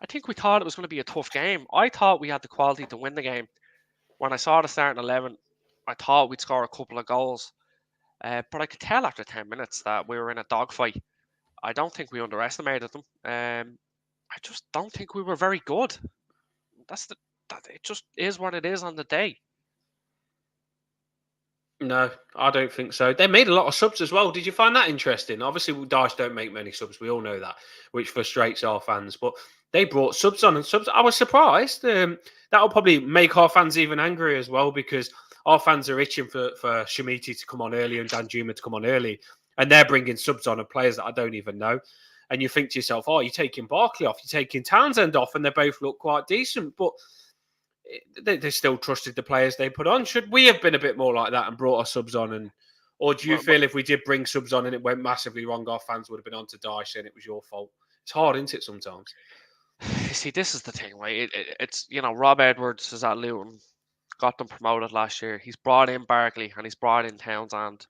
I think we thought it was going to be a tough game. I thought we had the quality to win the game. When I saw the starting 11, I thought we'd score a couple of goals. But I could tell after 10 minutes that we were in a dogfight. I don't think we underestimated them. I just don't think we were very good. That it just is what it is on the day. No, I don't think so. They made a lot of subs as well. Did you find that interesting? Obviously, Dyche don't make many subs. We all know that, which frustrates our fans. But they brought subs on and subs. I was surprised. That'll probably make our fans even angrier as well because our fans are itching for Shamiti to come on early and Danjuma to come on early. And they're bringing subs on of players that I don't even know. And you think to yourself, oh, you're taking Barkley off, you're taking Townsend off, and they both look quite decent. But they still trusted the players they put on. Should we have been a bit more like that and brought our subs on? And or do you feel if we did bring subs on and it went massively wrong, our fans would have been on to Dyche saying it was your fault? It's hard, isn't it, sometimes? You see, this is the thing, right? It's, you know, Rob Edwards is at Luton, got them promoted last year. He's brought in Barkley and he's brought in Townsend.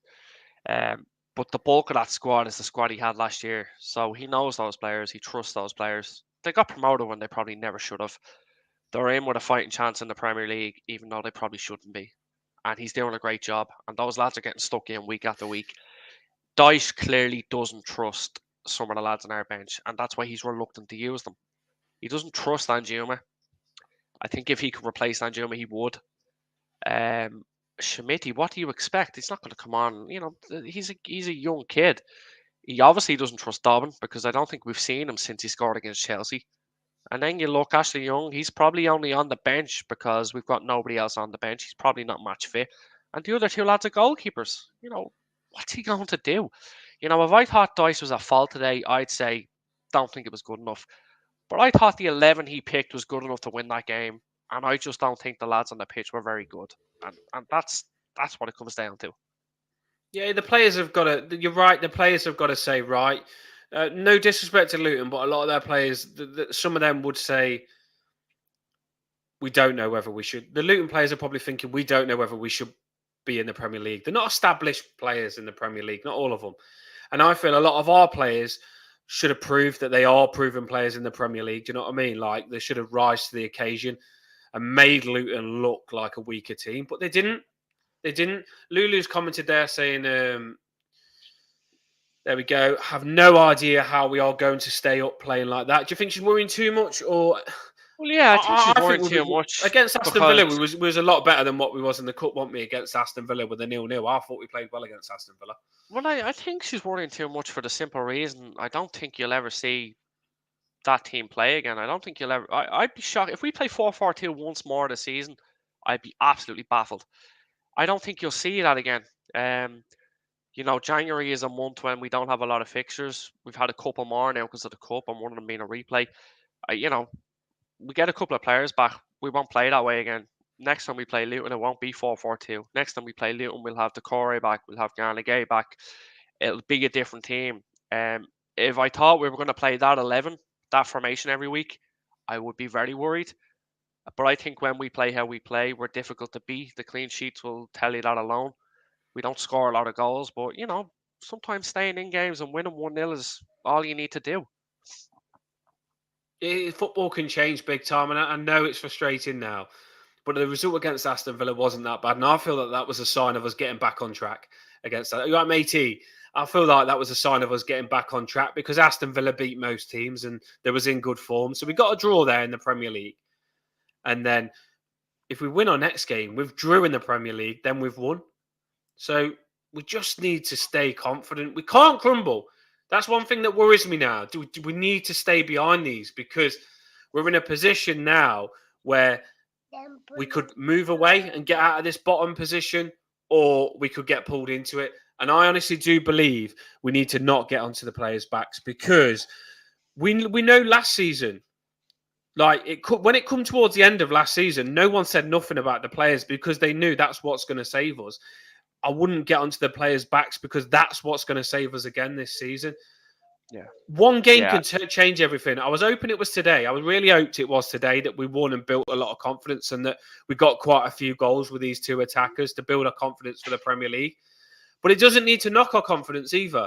But But the bulk of that squad is the squad he had last year. So he knows those players. He trusts those players. They got promoted when they probably never should have. They're in with a fighting chance in the Premier League, even though they probably shouldn't be. And he's doing a great job. And those lads are getting stuck in week after week. Dyche clearly doesn't trust some of the lads on our bench, and that's why he's reluctant to use them. He doesn't trust Anjuma. I think if he could replace Anjuma, he would. Schmidt, what do you expect? He's not going to come on. He's a young kid. He obviously doesn't trust Dobbin because I don't think we've seen him since he scored against Chelsea. And then you look, Ashley Young, he's probably only on the bench because we've got nobody else on the bench. He's probably not match fit. And the other two lads are goalkeepers. What's he going to do? If I thought Dyche was at fault today, I'd say, don't think it was good enough. But I thought the 11 he picked was good enough to win that game. And I just don't think the lads on the pitch were very good. And that's what it comes down to. Yeah, the players have got to. You're right. The players have got to say right. No disrespect to Luton, but a lot of their players, some of them would say, we don't know whether we should. The Luton players are probably thinking, we don't know whether we should be in the Premier League. They're not established players in the Premier League, not all of them. And I feel a lot of our players should have proved that they are proven players in the Premier League. Do you know what I mean? Like, they should have rise to the occasion and made Luton look like a weaker team, but they didn't. They didn't. Lulu's commented there saying, there we go, have no idea how we are going to stay up playing like that. Do you think she's worrying too much? Or Well, yeah, I think she's worrying too much. Against Aston Villa, we was a lot better than what we was in the Cup, weren't we, against Aston Villa with a 0-0. I thought we played well against Aston Villa. Well, I think she's worrying too much for the simple reason I don't think you'll ever see that team play again. I don't think you'll ever... I'd be shocked. If we play 4-4-2 once more this season, I'd be absolutely baffled. I don't think you'll see that again. January is a month when we don't have a lot of fixtures. We've had a couple more now because of the Cup, and one of them being a replay. We get a couple of players back. We won't play that way again. Next time we play Luton, it won't be 4-4-2. Next time we play Luton, we'll have Decore back. We'll have Garnegay back. It'll be a different team. If I thought we were going to play that 11, that formation every week, I would be very worried. But I think when we play how we play, we're difficult to beat. The clean sheets will tell you that alone. We don't score a lot of goals, but, sometimes staying in games and winning 1-0 is all you need to do. Football can change big time, and I know it's frustrating now. But the result against Aston Villa wasn't that bad, and I feel that was a sign of us getting back on track against that. You're right, matey. I feel like that was a sign of us getting back on track because Aston Villa beat most teams and they was in good form. So we got a draw there in the Premier League. And then if we win our next game, we've drew in the Premier League, then we've won. So we just need to stay confident. We can't crumble. That's one thing that worries me now. Do we need to stay behind these because we're in a position now where we could move away and get out of this bottom position, or we could get pulled into it. And I honestly do believe we need to not get onto the players' backs because we know last season, when it come towards the end of last season, no one said nothing about the players because they knew that's what's going to save us. I wouldn't get onto the players' backs because that's what's going to save us again this season. Yeah. One game can change everything. I was hoping it was today. I really hoped it was today that we won and built a lot of confidence and that we got quite a few goals with these two attackers to build our confidence for the Premier League. But it doesn't need to knock our confidence either.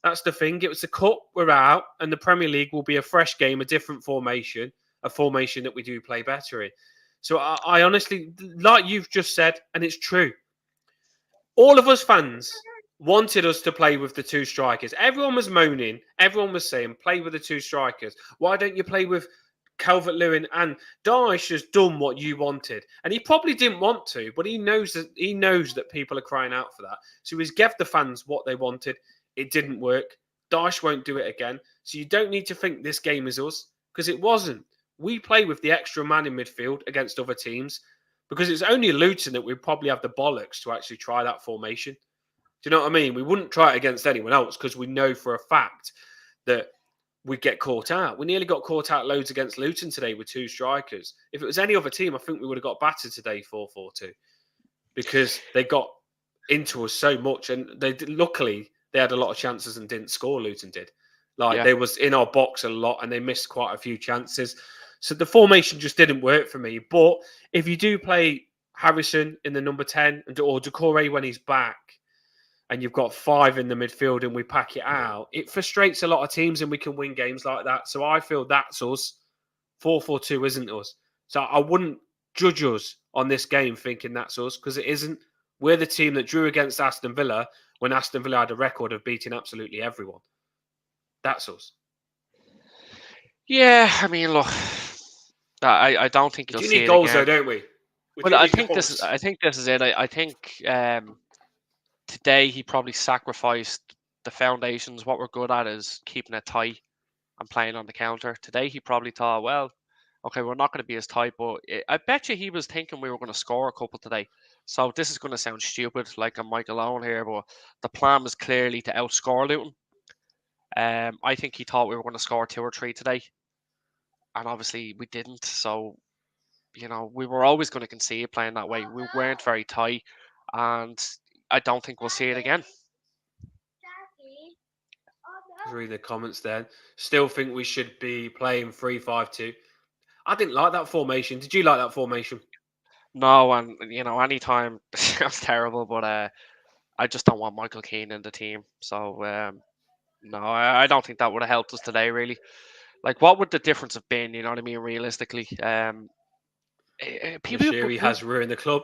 That's the thing. It was the Cup, we're out, and the Premier League will be a fresh game, a different formation, a formation that we do play better in. So I honestly, like you've just said, and it's true, all of us fans wanted us to play with the two strikers. Everyone was moaning. Everyone was saying, play with the two strikers. Why don't you play with Calvert-Lewin? And Dyche has done what you wanted. And he probably didn't want to, but he knows that people are crying out for that. So he's gave the fans what they wanted. It didn't work. Dyche won't do it again. So you don't need to think this game is us, because it wasn't. We play with the extra man in midfield against other teams, because it's only Luton that we probably have the bollocks to actually try that formation. Do you know what I mean? We wouldn't try it against anyone else because we know for a fact that we get caught out. We nearly got caught out loads against Luton today with two strikers. If it was any other team, I think we would have got battered today 4-4-2 because they got into us so much. And luckily, they had a lot of chances and didn't score, Luton did. They was in our box a lot and they missed quite a few chances. So the formation just didn't work for me. But if you do play Harrison in the number 10 or Decore when he's back, and you've got 5 in the midfield and we pack it out, it frustrates a lot of teams and we can win games like that. So I feel that's us. 4-4-2 isn't us. So I wouldn't judge us on this game thinking that's us, because it isn't. We're the team that drew against Aston Villa when Aston Villa had a record of beating absolutely everyone. That's us. Yeah, I mean, look, I don't think We you'll do see need it goals, again. though, don't we? We But do I need think this is goals. it. I think today he probably sacrificed the foundations. What we're good at is keeping it tight and playing on the counter. Today he probably thought, well, okay, we're not going to be as tight, but I bet you he was thinking we were going to score a couple today. So this is going to sound stupid, like I'm Michael Owen here, but the plan was clearly to outscore Luton. I think he thought we were going to score 2 or 3 today, and obviously we didn't. So we were always going to concede playing that way. We weren't very tight, and I don't think we'll see it again. Read the comments then. Still think we should be playing 3-5-2. I didn't like that formation. Did you like that formation? No, and anytime it sounds terrible, but I just don't want Michael Keane in the team. So no, I don't think that would have helped us today. Really, like, what would the difference have been? You know what I mean? Realistically, people, Rashiri has ruined the club.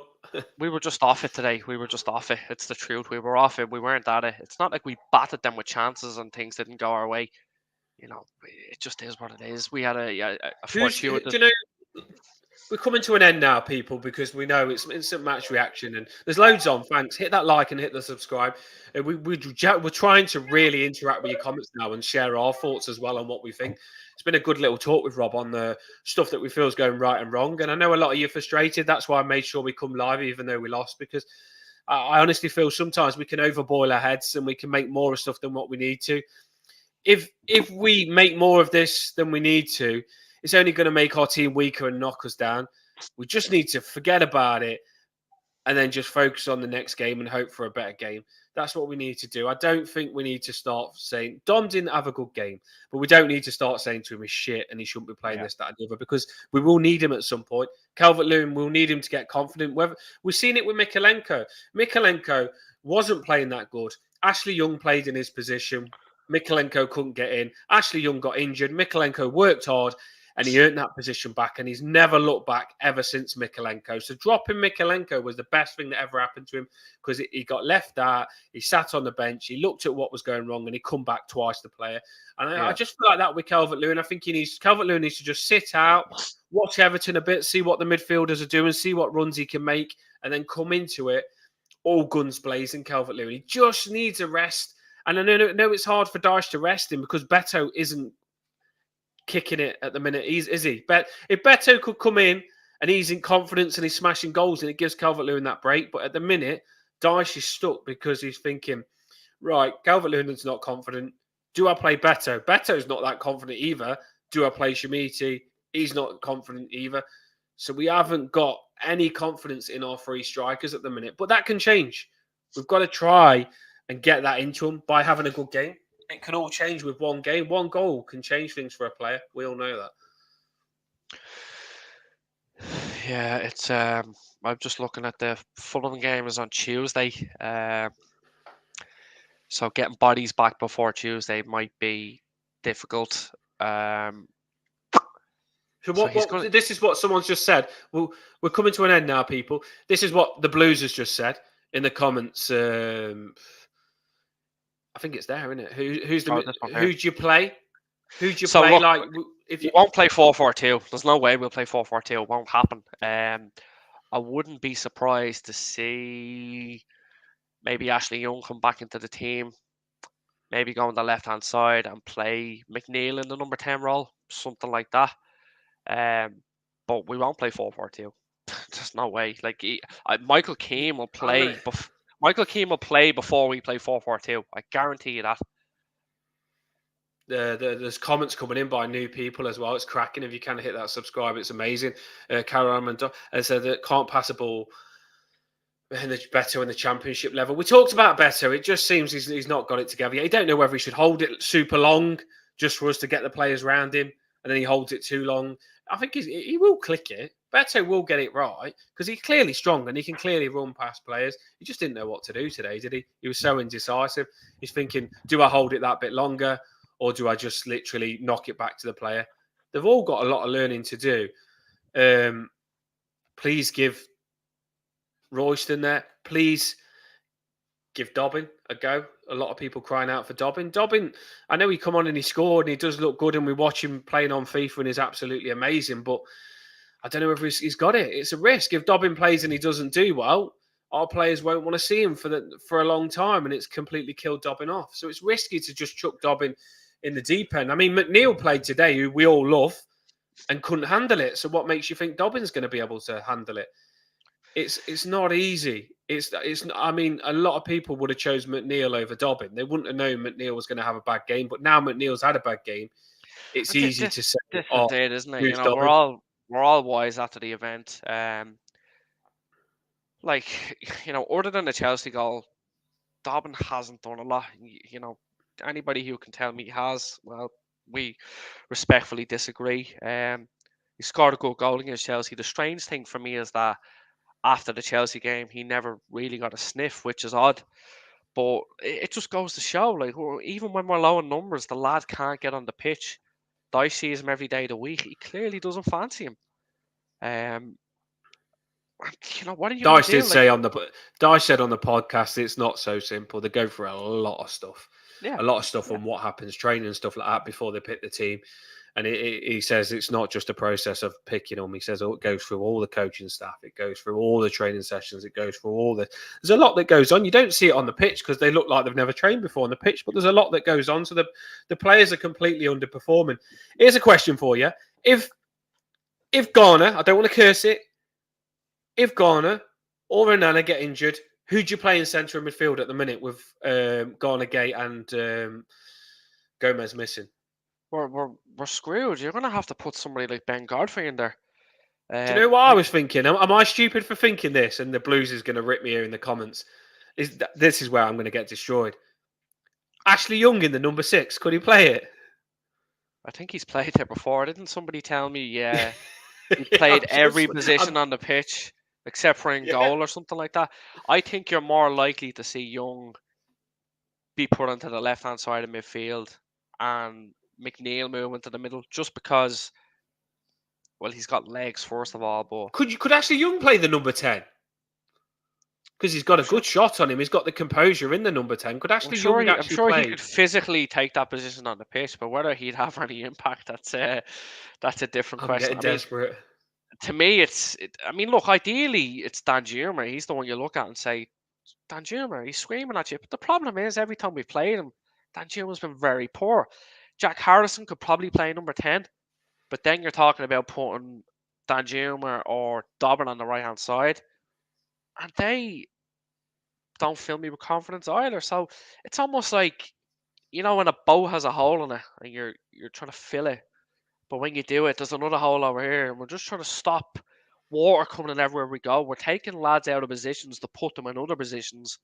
we were just off it today. We were just off it. It's the truth. We were off it. We weren't at it. It's not like we battered them with chances and things didn't go our way. It just is what it is. We had a Do fortuitous. you know? We're coming to an end now, people, because we know it's instant match reaction, and there's loads on. Thanks. Hit that like and hit the subscribe. We're trying to really interact with your comments now and share our thoughts as well on what we think. It's been a good little talk with Rob on the stuff that we feel is going right and wrong. And I know a lot of you are frustrated. That's why I made sure we come live, even though we lost, because I honestly feel sometimes we can overboil our heads and we can make more of stuff than what we need to. If we make more of this than we need to, it's only going to make our team weaker and knock us down. We just need to forget about it and then just focus on the next game and hope for a better game. That's what we need to do. I don't think we need to start saying Dom didn't have a good game, but we don't need to start saying to him he's shit and he shouldn't be playing this, that, and the other, because we will need him at some point. Calvert-Lewin will need him to get confident. We've seen it with Mykolenko. Mykolenko wasn't playing that good. Ashley Young played in his position. Mykolenko couldn't get in. Ashley Young got injured. Mykolenko worked hard and he earned that position back, and he's never looked back ever since Mykolenko. So dropping Mykolenko was the best thing that ever happened to him, because he got left out, he sat on the bench, he looked at what was going wrong, and he come back twice the player. And I just feel like that with Calvert-Lewin. I think Calvert-Lewin needs to just sit out, watch Everton a bit, see what the midfielders are doing, see what runs he can make, and then come into it all guns blazing. Calvert-Lewin, he just needs a rest. And I know it's hard for Dyche to rest him because Beto isn't kicking it at the minute. Is he? If Beto could come in and he's in confidence and he's smashing goals, and it gives Calvert-Lewin that break. But at the minute, Dyche is stuck because he's thinking, right, Calvert-Lewin's not confident. Do I play Beto? Beto's not that confident either. Do I play Shamiti? He's not confident either. So we haven't got any confidence in our 3 strikers at the minute. But that can change. We've got to try and get that into them by having a good game. It can all change with one game. One goal can change things for a player. We all know that. Yeah, it's. I'm just looking at the Fulham game is on Tuesday. So getting bodies back before Tuesday might be difficult. This is what someone's just said. Well, we're coming to an end now, people. This is what the Blues has just said in the comments. I think it's there, isn't it? Who do you play? Who do you play? Look, like, if you won't play 4-4-2, there's no way we'll play 4-4-2. It won't happen. I wouldn't be surprised to see maybe Ashley Young come back into the team, maybe go on the left hand side and play McNeil in the number 10 role, something like that. But we won't play 4-4-2. There's no way. Like Michael Keane will play. Michael Keane will play before we play 4-4-2. I guarantee you that. There's comments coming in by new people as well. It's cracking. If you can hit that subscribe, it's amazing. Carol said that can't pass a ball Beto in the championship level. We talked about Beto. It just seems he's not got it together yet. He don't know whether he should hold it super long just for us to get the players around him, and then he holds it too long. I think he will click it. Beto will get it right because he's clearly strong and he can clearly run past players. He just didn't know what to do today, did he? He was so indecisive. He's thinking, do I hold it that bit longer or do I just literally knock it back to the player? They've all got a lot of learning to do. Please give Royston there. Please give Dobbin a go. A lot of people crying out for Dobbin. Dobbin, I know he come on and he scored and he does look good and we watch him playing on FIFA and he's absolutely amazing, but I don't know if he's got it. It's a risk. If Dobbin plays and he doesn't do well, our players won't want to see him for a long time, and it's completely killed Dobbin off. So it's risky to just chuck Dobbin in the deep end. I mean, McNeil played today, who we all love, and couldn't handle it. So what makes you think Dobbin's going to be able to handle it? It's not easy. It's. I mean, a lot of people would have chose McNeil over Dobbin. They wouldn't have known McNeil was going to have a bad game, but now McNeil's had a bad game. It's easy to say, This "Oh, is it, isn't it? who's Dobbin?" We're all wise after the event. Like, other than the Chelsea goal, Dobbin hasn't done a lot. Anybody who can tell me he has, well, we respectfully disagree. He scored a good goal against Chelsea. The strange thing for me is that after the Chelsea game, he never really got a sniff, which is odd. But it just goes to show, like, even when we're low in numbers, the lad can't get on the pitch. Dyche sees him every day of the week. He clearly doesn't fancy him. What are you going to Dyche do? did say Dyche said on the podcast, it's not so simple. They go through a lot of stuff, Yeah, on what happens, training and stuff like that before they pick the team. And he says it's not just a process of picking them. He says it goes through all the coaching staff. It goes through all the training sessions. It goes through all the. There's a lot that goes on. You don't see it on the pitch because they look like they've never trained before on the pitch, but there's a lot that goes on. So the players are completely underperforming. Here's a question for you: If Garner, I don't want to curse it, if Garner or Onana get injured, who do you play in centre of midfield at the minute with Garner, Gate, and Gomez missing? we're screwed. You're going to have to put somebody like Ben Godfrey in there. Do you know what I was thinking? Am I stupid for thinking this? And the Blues is going to rip me here in the comments. This is where I'm going to get destroyed. Ashley Young in the number 6. Could he play it? I think he's played there before. Didn't somebody tell me? Yeah, he played every position on the pitch except for in goal or something like that. I think you're more likely to see Young be put onto the left-hand side of midfield and McNeil move into the middle, just because, well, he's got legs first of all. But could Ashley Young play the number 10? Because he's got a good shot on him. He's got the composure in the number 10. Could Ashley Young I'm actually sure play? he could physically take that position on the pitch, but whether he'd have any impact, that's a different question. I'm getting desperate. To me, look, ideally, it's Danjuma. He's the one you look at and say, Danjuma, he's screaming at you. But the problem is, every time we've played him, Danjuma's been very poor. Jack Harrison could probably play number 10, but then you're talking about putting Danjuma or Dobbin on the right-hand side, and they don't fill me with confidence either. So it's almost like, when a boat has a hole in it and you're trying to fill it, but when you do it, there's another hole over here, and we're just trying to stop water coming in everywhere we go. We're taking lads out of positions to put them in other positions.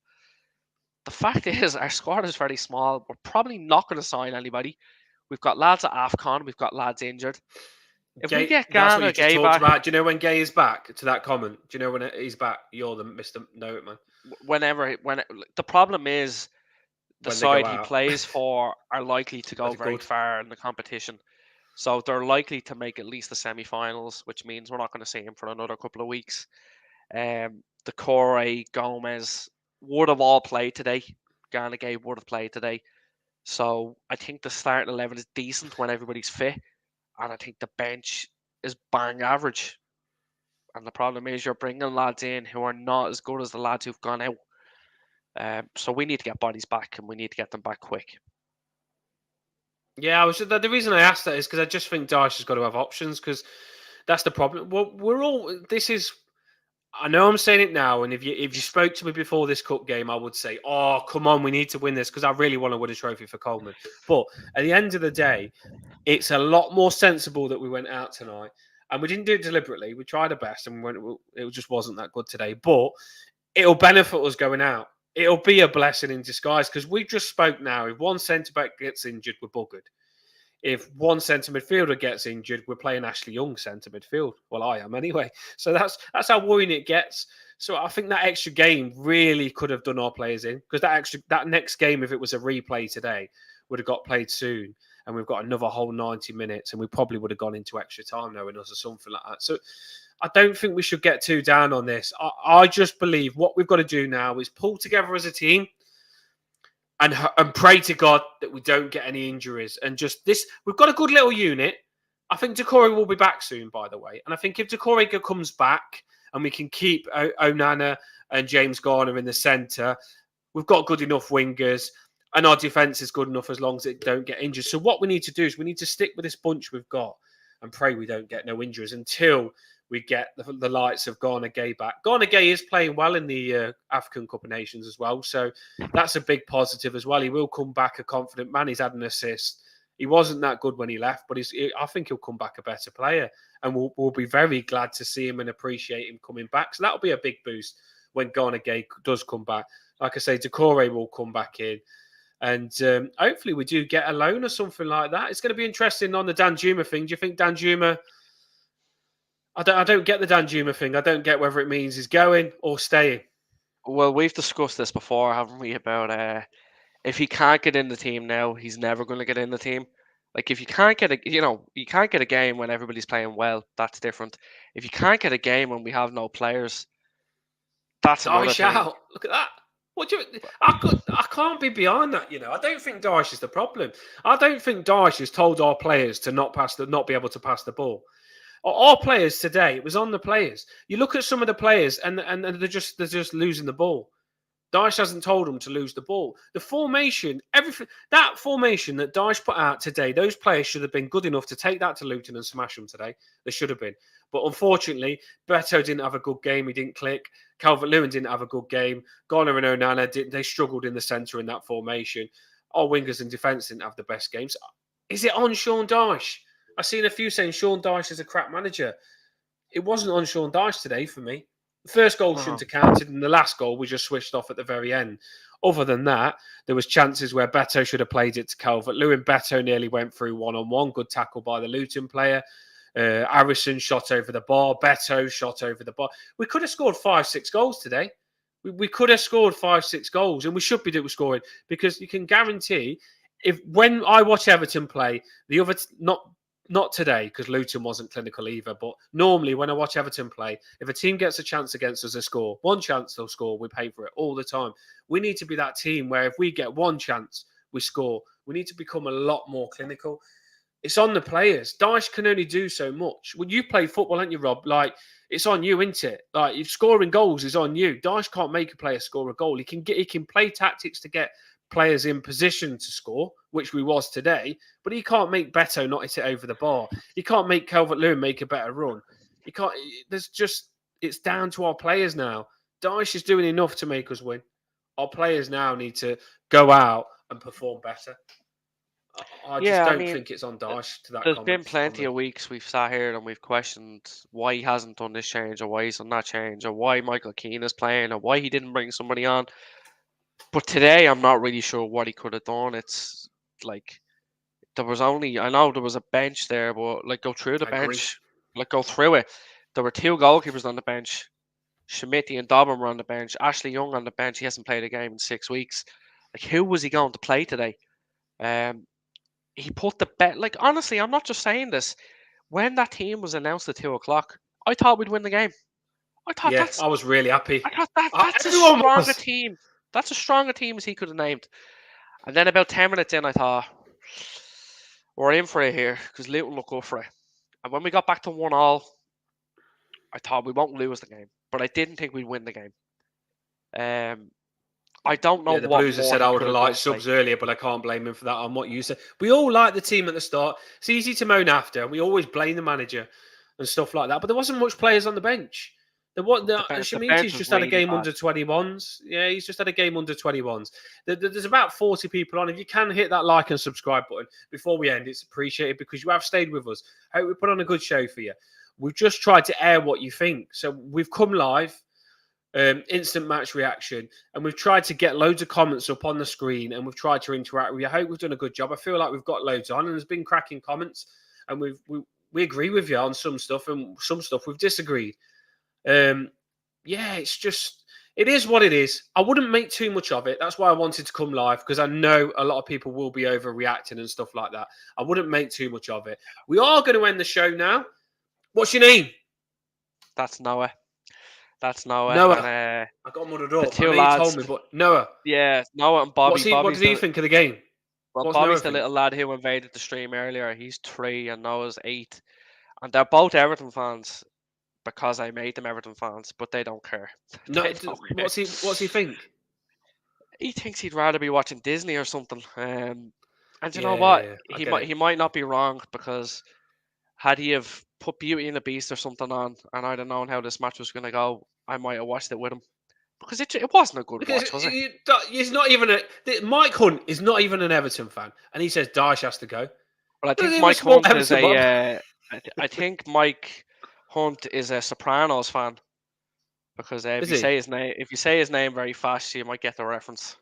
The fact is, our squad is very small. We're probably not going to sign anybody. We've got lads at AFCON. We've got lads injured. If we get that's what you just Gay talked back, about. Do you know when Gay is back? To that comment, do you know when he's back? You're the Mr. Know It Man. the problem is the When side he plays for are likely to go very good. far in the competition. So they're likely to make at least the semi-finals, which means we're not going to see him for another couple of weeks. The Corey, Gomez would have all played today. Gay would have played today. So I think the starting 11 is decent when everybody's fit. And I think the bench is bang average. And the problem is you're bringing lads in who are not as good as the lads who've gone out. So we need to get bodies back, and we need to get them back quick. Yeah, the reason I asked that is because I just think Dyche has got to have options, because that's the problem. Well, I know I'm saying it now, and if you spoke to me before this cup game, I would say, "Oh, come on, we need to win this," because I really want to win a trophy for Coleman. But at the end of the day, it's a lot more sensible that we went out tonight, and we didn't do it deliberately. We tried our best, and it just wasn't that good today. But it'll benefit us going out. It'll be a blessing in disguise, because we just spoke now. If one centre back gets injured, we're buggered. if one centre midfielder gets injured, we're playing Ashley Young centre midfield. Well, I am anyway. So that's how worrying it gets. So I think that extra game really could have done our players in, because that next game, if it was a replay today, would have got played soon, and we've got another whole 90 minutes, and we probably would have gone into extra time knowing us or something like that. So I don't think we should get too down on this. I just believe what we've got to do now is pull together as a team and pray to God that we don't get any injuries. And just this, we've got a good little unit. I think Decore will be back soon, by the way. And I think if Decore comes back, and we can keep Onana and James Garner in the centre, we've got good enough wingers, and our defence is good enough as long as it don't get injured. So what we need to do is we need to stick with this bunch we've got and pray we don't get no injuries until we get the likes of Garner Gay back. Garner Gay is playing well in the African Cup of Nations as well, so that's a big positive as well. He will come back a confident man. He's had an assist. He wasn't that good when he left, but I think he'll come back a better player. And we'll be very glad to see him and appreciate him coming back. So that'll be a big boost when Garner Gay does come back. Like I say, Decore will come back in. And hopefully we do get a loan or something like that. It's going to be interesting on the Danjuma thing. Do you think Danjuma... I don't get the Danjuma thing. I don't get whether it means he's going or staying. Well, we've discussed this before, haven't we, about if he can't get in the team now, he's never going to get in the team. Like, if you can't get you can't get a game when everybody's playing well, that's different. If you can't get a game when we have no players, that's another thing. Look at that. What do you? I can't be behind that. I don't think Daesh is the problem. I don't think Daesh has told our players to not be able to pass the ball. Our players today, it was on the players. You look at some of the players, and they're just losing the ball. Daesh hasn't told them to lose the ball. The formation, everything, that formation that Daesh put out today, those players should have been good enough to take that to Luton and smash them today. They should have been. But unfortunately, Beto didn't have a good game. He didn't click. Calvert-Lewin didn't have a good game. Garner and Onana, they struggled in the centre in that formation. Our wingers and defence didn't have the best games. Is it on Sean Dyche? I've seen a few saying Sean Dyche is a crap manager. It wasn't on Sean Dyche today for me. The first goal shouldn't have counted, and the last goal we just switched off at the very end. Other than that, there was chances where Beto should have played it to Calvert-Lewin. Beto nearly went through one-on-one. Good tackle by the Luton player. Harrison shot over the bar. Beto shot over the bar. We could have scored 5-6 goals today. We could have scored 5-6 goals, and we should be scoring, because you can guarantee, when I watch Everton play, the other not today, because Luton wasn't clinical either, but normally when I watch Everton play, if a team gets a chance against us, they score. One chance, they'll score. We pay for it all the time. We need to be that team where if we get one chance, we score. We need to become a lot more clinical. It's on the players. Dyche can only do so much. When you play football, aren't you, Rob? Like, it's on you, isn't it? Like, if scoring goals is on you. Dyche can't make a player score a goal. He can play tactics to get players in position to score, which we was today, but he can't make Beto not hit it over the bar. He can't make Calvert-Lewin make a better run. He can't. It's down to our players now. Dyche is doing enough to make us win. Our players now need to go out and perform better. I don't think it's on Dyche to that. There's been plenty of weeks we've sat here and we've questioned why he hasn't done this change, or why he's done that change, or why Michael Keane is playing, or why he didn't bring somebody on. But today, I'm not really sure what he could have done. It's like I know there was a bench there, but like, go through the bench, go through it. There were two goalkeepers on the bench. Schmidt and Dobbin were on the bench. Ashley Young on the bench. He hasn't played a game in 6 weeks. Like, who was he going to play today? He put the bet. Like, honestly, I'm not just saying this. When that team was announced at 2:00, I thought we'd win the game. I was really happy. I thought that's a stronger team. That's as strong a team as he could have named. And then about 10 minutes in, I thought, we're in for it here, because Luton look up for it. And when we got back to 1-1, I thought we won't lose the game. But I didn't think we'd win the game. I don't know the what Blues have said I would have liked subs earlier, but I can't blame him for that on what you said. We all like the team at the start. It's easy to moan after, and we always blame the manager and stuff like that. But there wasn't much players on the bench. Shamiti's just had a game under 21s. Yeah, he's just had a game under 21s. There's about 40 people on. If you can hit that like and subscribe button before we end, it's appreciated, because you have stayed with us. I hope we put on a good show for you. We've just tried to air what you think. So we've come live. instant match reaction, and we've tried to get loads of comments up on the screen, and we've tried to interact with you. I hope we've done a good job. I feel like we've got loads on, and there's been cracking comments, and we agree with you on some stuff, and some stuff we've disagreed. It is what it is. I wouldn't make too much of it. That's why I wanted to come live, because I know a lot of people will be overreacting and stuff like that. I wouldn't make too much of it. We are going to end the show now. What's your name? That's Noah. That's Noah. Noah. And, I got muddled up. two I know lads, you told me, but Noah. Yeah, Noah and Bobby. What did he think of the game? Well, What's Bobby's Noah the think? little lad who invaded the stream earlier. He's 3 and Noah's 8. And they're both Everton fans because I made them Everton fans, but they don't care. No, They don't care. what's he think? He thinks he'd rather be watching Disney or something. And you know what? He might not be wrong, because had he have put Beauty and the Beast or something on, and I'd have known how this match was going to go, I might have watched it with him. Because it wasn't a good watch, was it? He's not even Mike Hunt is not even an Everton fan, and he says Dyche has to go. Well, I think Mike Hunt is I think Mike Hunt is a Sopranos fan, because if you say his name very fast, you might get the reference.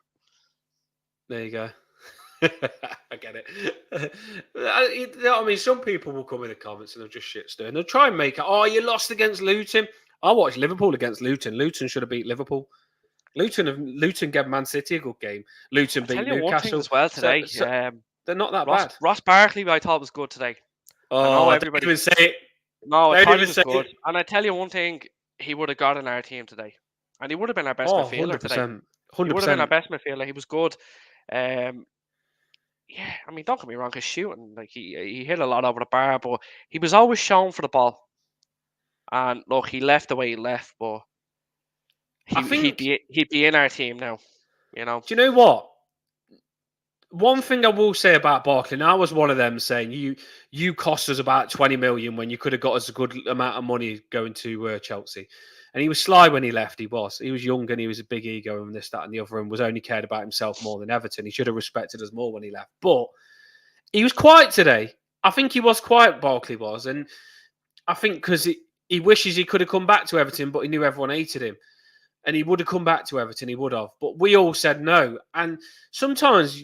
There you go. I get it. I mean, some people will come in the comments and they'll just shit stir, and they'll try and make it. Oh, you lost against Luton. I watched Liverpool against Luton. Luton should have beat Liverpool. Luton gave Man City a good game. Luton beat Newcastle. One thing as well today. They're not that bad. Ross Barkley, I thought, was good today. Oh, I know everybody don't even say it. No, I thought he was good. And I tell you one thing, he would have got in our team today, and he would have been our best midfielder 100%, today. 100%. He would have been our best midfielder. He was good. Yeah, I mean, don't get me wrong, his shooting, like he hit a lot over the bar, but he was always shown for the ball. And look, he left the way he left, but he'd be in our team now. You know. Do you know what? One thing I will say about Barkley, and I was one of them saying you cost us about 20 million when you could have got us a good amount of money going to Chelsea. And he was sly when he left. He was young and he was a big ego and this, that, and the other, and was only cared about himself more than Everton. He should have respected us more when he left. But he was quiet today. I think he was quiet, Barkley was. And I think because he wishes he could have come back to Everton, but he knew everyone hated him. And he would have come back to Everton, he would have. But we all said no. And sometimes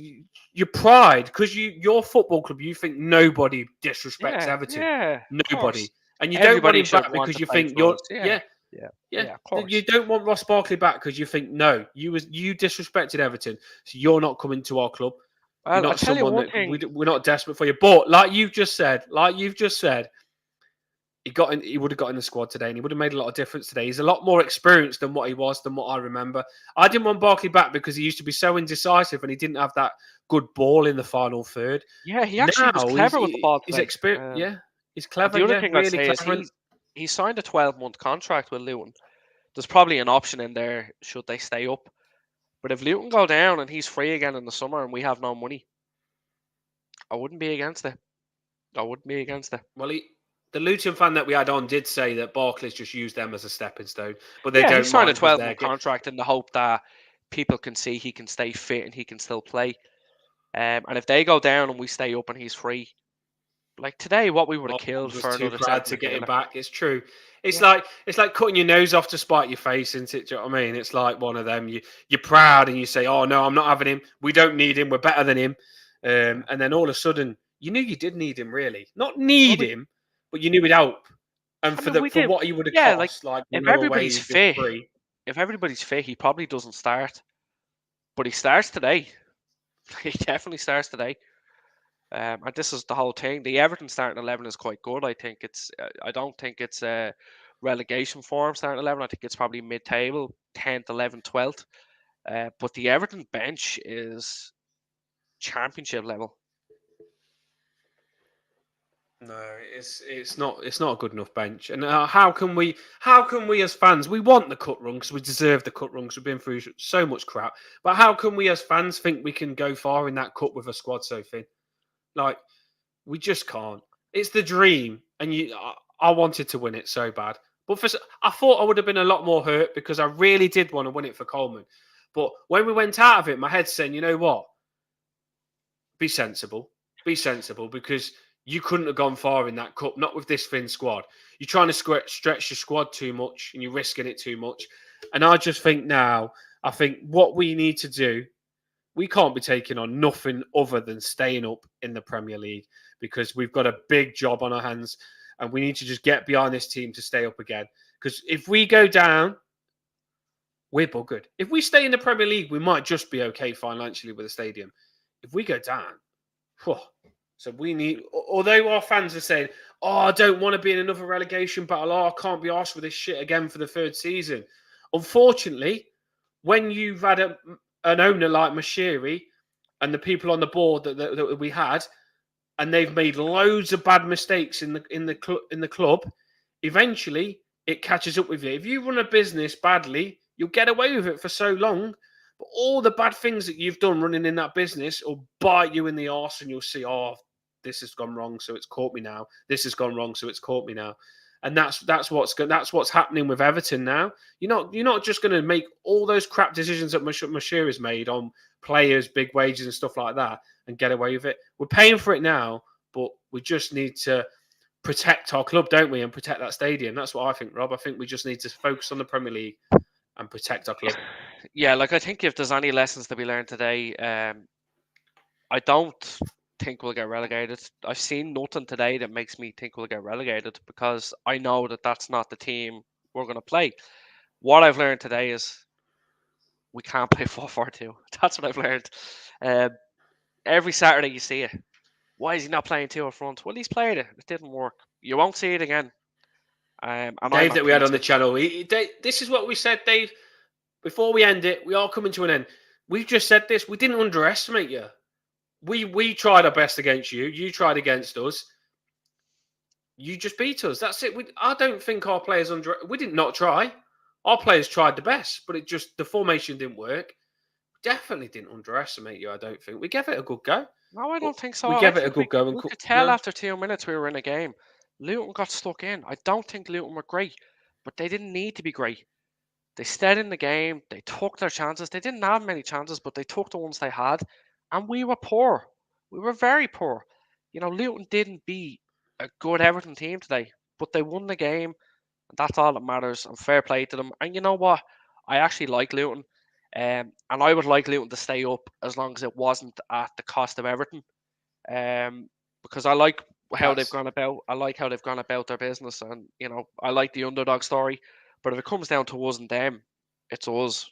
your pride, because your football club, you think nobody disrespects Everton. Yeah, nobody. And you don't want him back because you think you're... Yeah. Of course. You don't want Ross Barkley back because you think, no, you disrespected Everton, so you're not coming to our club. Well, not someone that we're not desperate for you. But like you've just said, he would have got in the squad today, and he would have made a lot of difference today. He's a lot more experienced than what he was, than what I remember. I didn't want Barkley back because he used to be so indecisive, and he didn't have that good ball in the final third. Yeah, he actually was clever with the ball today. He's experienced. He's clever. The other thing I'd say is he signed a 12-month contract with Luton. There's probably an option in there should they stay up. But if Luton go down and he's free again in the summer and we have no money, I wouldn't be against it. Well, the Luton fan that we had on did say that Barkley's just used them as a stepping stone, but they don't. He signed a 12-month contract in the hope that people can see he can stay fit and he can still play. And if they go down and we stay up and he's free, like today, what we would have killed for another glad to get him back. It's true. It's like cutting your nose off to spite your face, isn't it? Do you know what I mean? It's like one of them. You're proud and you say, "Oh no, I'm not having him. We don't need him. We're better than him." And then all of a sudden, you knew you did need him. Really, not need him, but you knew he'd help. And for what he would have cost, like if everybody's fit, he probably doesn't start, but he starts today. He definitely starts today. And this is the whole thing. The Everton starting 11 is quite good. I think it's. I don't think it's a relegation form starting 11. I think it's probably mid-table, 10th, 11th, 12th. But the Everton bench is championship level. No, it's not a good enough bench. And how can we as fans, we want the cut run because we deserve the cut run because we've been through so much crap. But how can we as fans think we can go far in that cup with a squad so thin? Like, we just can't. It's the dream, and I wanted to win it so bad. But I thought I would have been a lot more hurt because I really did want to win it for Coleman. But when we went out of it, my head's saying, you know what? Be sensible. Be sensible because you couldn't have gone far in that cup, not with this thin squad. You're trying to stretch your squad too much and you're risking it too much. And I just think now, I think what we need to do, we can't be taking on nothing other than staying up in the Premier League, because we've got a big job on our hands, and we need to just get behind this team to stay up again. Because if we go down, we're buggered. If we stay in the Premier League, we might just be okay financially with the stadium. If we go down, whew, so we need, although our fans are saying, oh, I don't want to be in another relegation battle, oh, I can't be arsed with this shit again for the third season. Unfortunately, when you've had an owner like Mashiri and the people on the board that we had, and they've made loads of bad mistakes in the club, eventually it catches up with you. If you run a business badly, you'll get away with it for so long. But all the bad things that you've done running in that business will bite you in the arse, and you'll see, oh, this has gone wrong, so it's caught me now. This has gone wrong, so it's caught me now. And that's what's happening with Everton now. You're not just going to make all those crap decisions that Mashir has made on players, big wages, and stuff like that, and get away with it. We're paying for it now, but we just need to protect our club, don't we, and protect that stadium. That's what I think, Rob. I think we just need to focus on the Premier League and protect our club. Yeah, like I think if there's any lessons to be learned today, I don't think we'll get relegated. I've seen nothing today that makes me think we'll get relegated, because I know that that's not the team we're going to play. What I've learned today is we can't play 4-4-2. That's what I've learned. Every Saturday you see it. Why is he not playing two up front? Well, he's played it. It didn't work. You won't see it again. And Dave, that we had on the channel, this is what we said, Dave. Before we end it, we are coming to an end. We've just said this. We didn't underestimate you. We tried our best against you. You tried against us. You just beat us. That's it. I don't think our players we did not try. Our players tried the best, but the formation didn't work. Definitely didn't underestimate you, I don't think. We gave it a good go. No, I don't think so. We gave it a good go. We could tell after 2 minutes we were in a game. Luton got stuck in. I don't think Luton were great, but they didn't need to be great. They stayed in the game. They took their chances. They didn't have many chances, but they took the ones they had. And we were poor. We were very poor. Luton didn't beat a good Everton team today, but they won the game. And that's all that matters. And fair play to them. And you know what? I actually like Luton. And I would like Luton to stay up as long as it wasn't at the cost of Everton. Because I like how they've gone about. I like how they've gone about their business, and I like the underdog story. But if it comes down to us and them, it's us.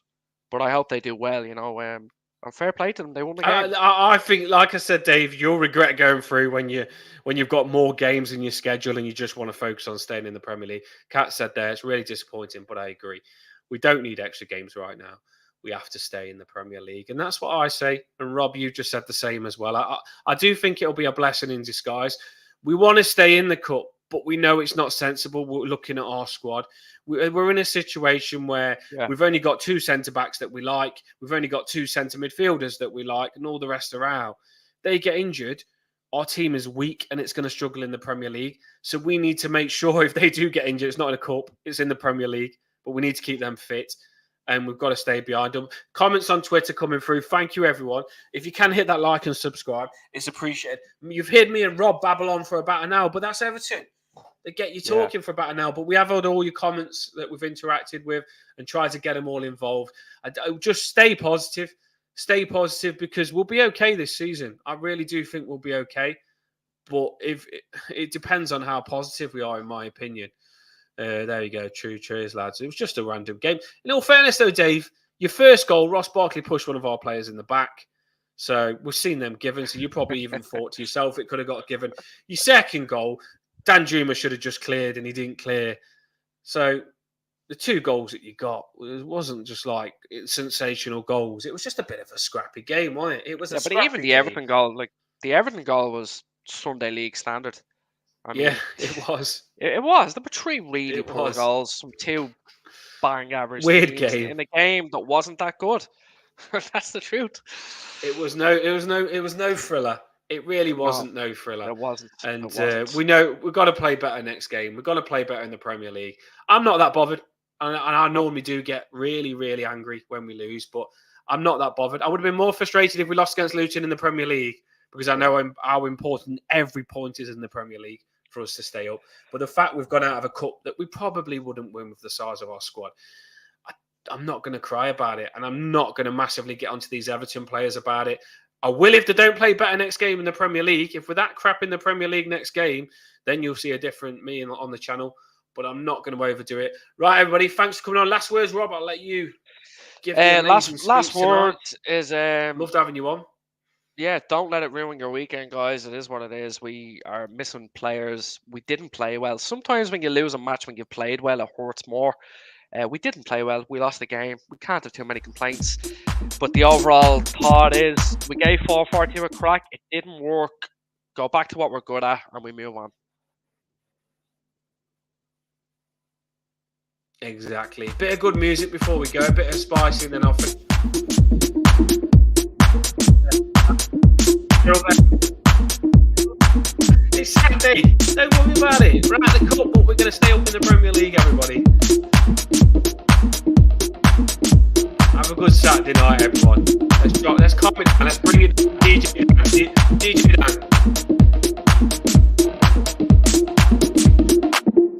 But I hope they do well. And fair play to them. They won the game. I think, like I said, Dave, you'll regret going through when you've got more games in your schedule and you just want to focus on staying in the Premier League. Kat said there, it's really disappointing, but I agree. We don't need extra games right now. We have to stay in the Premier League. And that's what I say. And Rob, you just said the same as well. I do think it'll be a blessing in disguise. We want to stay in the cup, but we know it's not sensible. We're looking at our squad. We're in a situation where we've only got two centre-backs that we like. We've only got two centre midfielders that we like, and all the rest are out. They get injured, our team is weak, and it's going to struggle in the Premier League. So we need to make sure if they do get injured, it's not in a cup, it's in the Premier League. But we need to keep them fit. And we've got to stay behind them. Comments on Twitter coming through. Thank you, everyone. If you can hit that like and subscribe, it's appreciated. You've heard me and Rob babble on for about an hour, but that's Everton. They get you talking for about an hour. But we have had all your comments that we've interacted with and tried to get them all involved. Just stay positive. Stay positive, because we'll be okay this season. I really do think we'll be okay. But if it depends on how positive we are, in my opinion. There you go. True. Cheers, lads. It was just a random game. In all fairness, though, Dave, your first goal, Ross Barkley pushed one of our players in the back. So we've seen them given. So you probably even thought to yourself it could have got given. Your second goal, Dan Juma should have just cleared, and he didn't clear. So the two goals that you got, it wasn't just like sensational goals. It was just a bit of a scrappy game, wasn't it? It was but even the Everton goal, the Everton goal was Sunday League standard. I mean, it was. It was. There were three really poor goals from two bang average weird teams game in a game that wasn't that good. That's the truth. It was no thriller. It really wasn't no thriller. It wasn't. And we know we've got to play better next game. We've got to play better in the Premier League. I'm not that bothered. And I normally do get really, really angry when we lose, but I'm not that bothered. I would have been more frustrated if we lost against Luton in the Premier League, because I know how important every point is in the Premier League for us to stay up. But the fact we've gone out of a cup that we probably wouldn't win with the size of our squad, I'm not going to cry about it, and I'm not going to massively get onto these Everton players about it. I will if they don't play better next game in the Premier League. If we're that crap in the Premier League next game, then you'll see a different me on the channel. But I'm not going to overdo it. Right, everybody, thanks for coming on. Last words, Rob. I'll let you give the amazing last word tonight. is Loved having you on. Yeah, don't let it ruin your weekend, guys. It is what it is. We are missing players. We didn't play well. Sometimes when you lose a match when you've played well, it hurts more. We didn't play well. We lost the game. We can't have too many complaints. But the overall thought is we gave 4-4-2 a crack. It didn't work. Go back to what we're good at and we move on. Exactly. Bit of good music before we go. A bit of spicy, and then I'll... It's Saturday. Don't worry about it. We're out of the cup, but we're going to stay up in the Premier League, everybody. Have a good Saturday night, everyone. Let's calm it down. Let's bring it DJ down.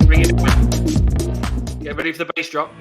Bring it down. Get ready for the bass drop.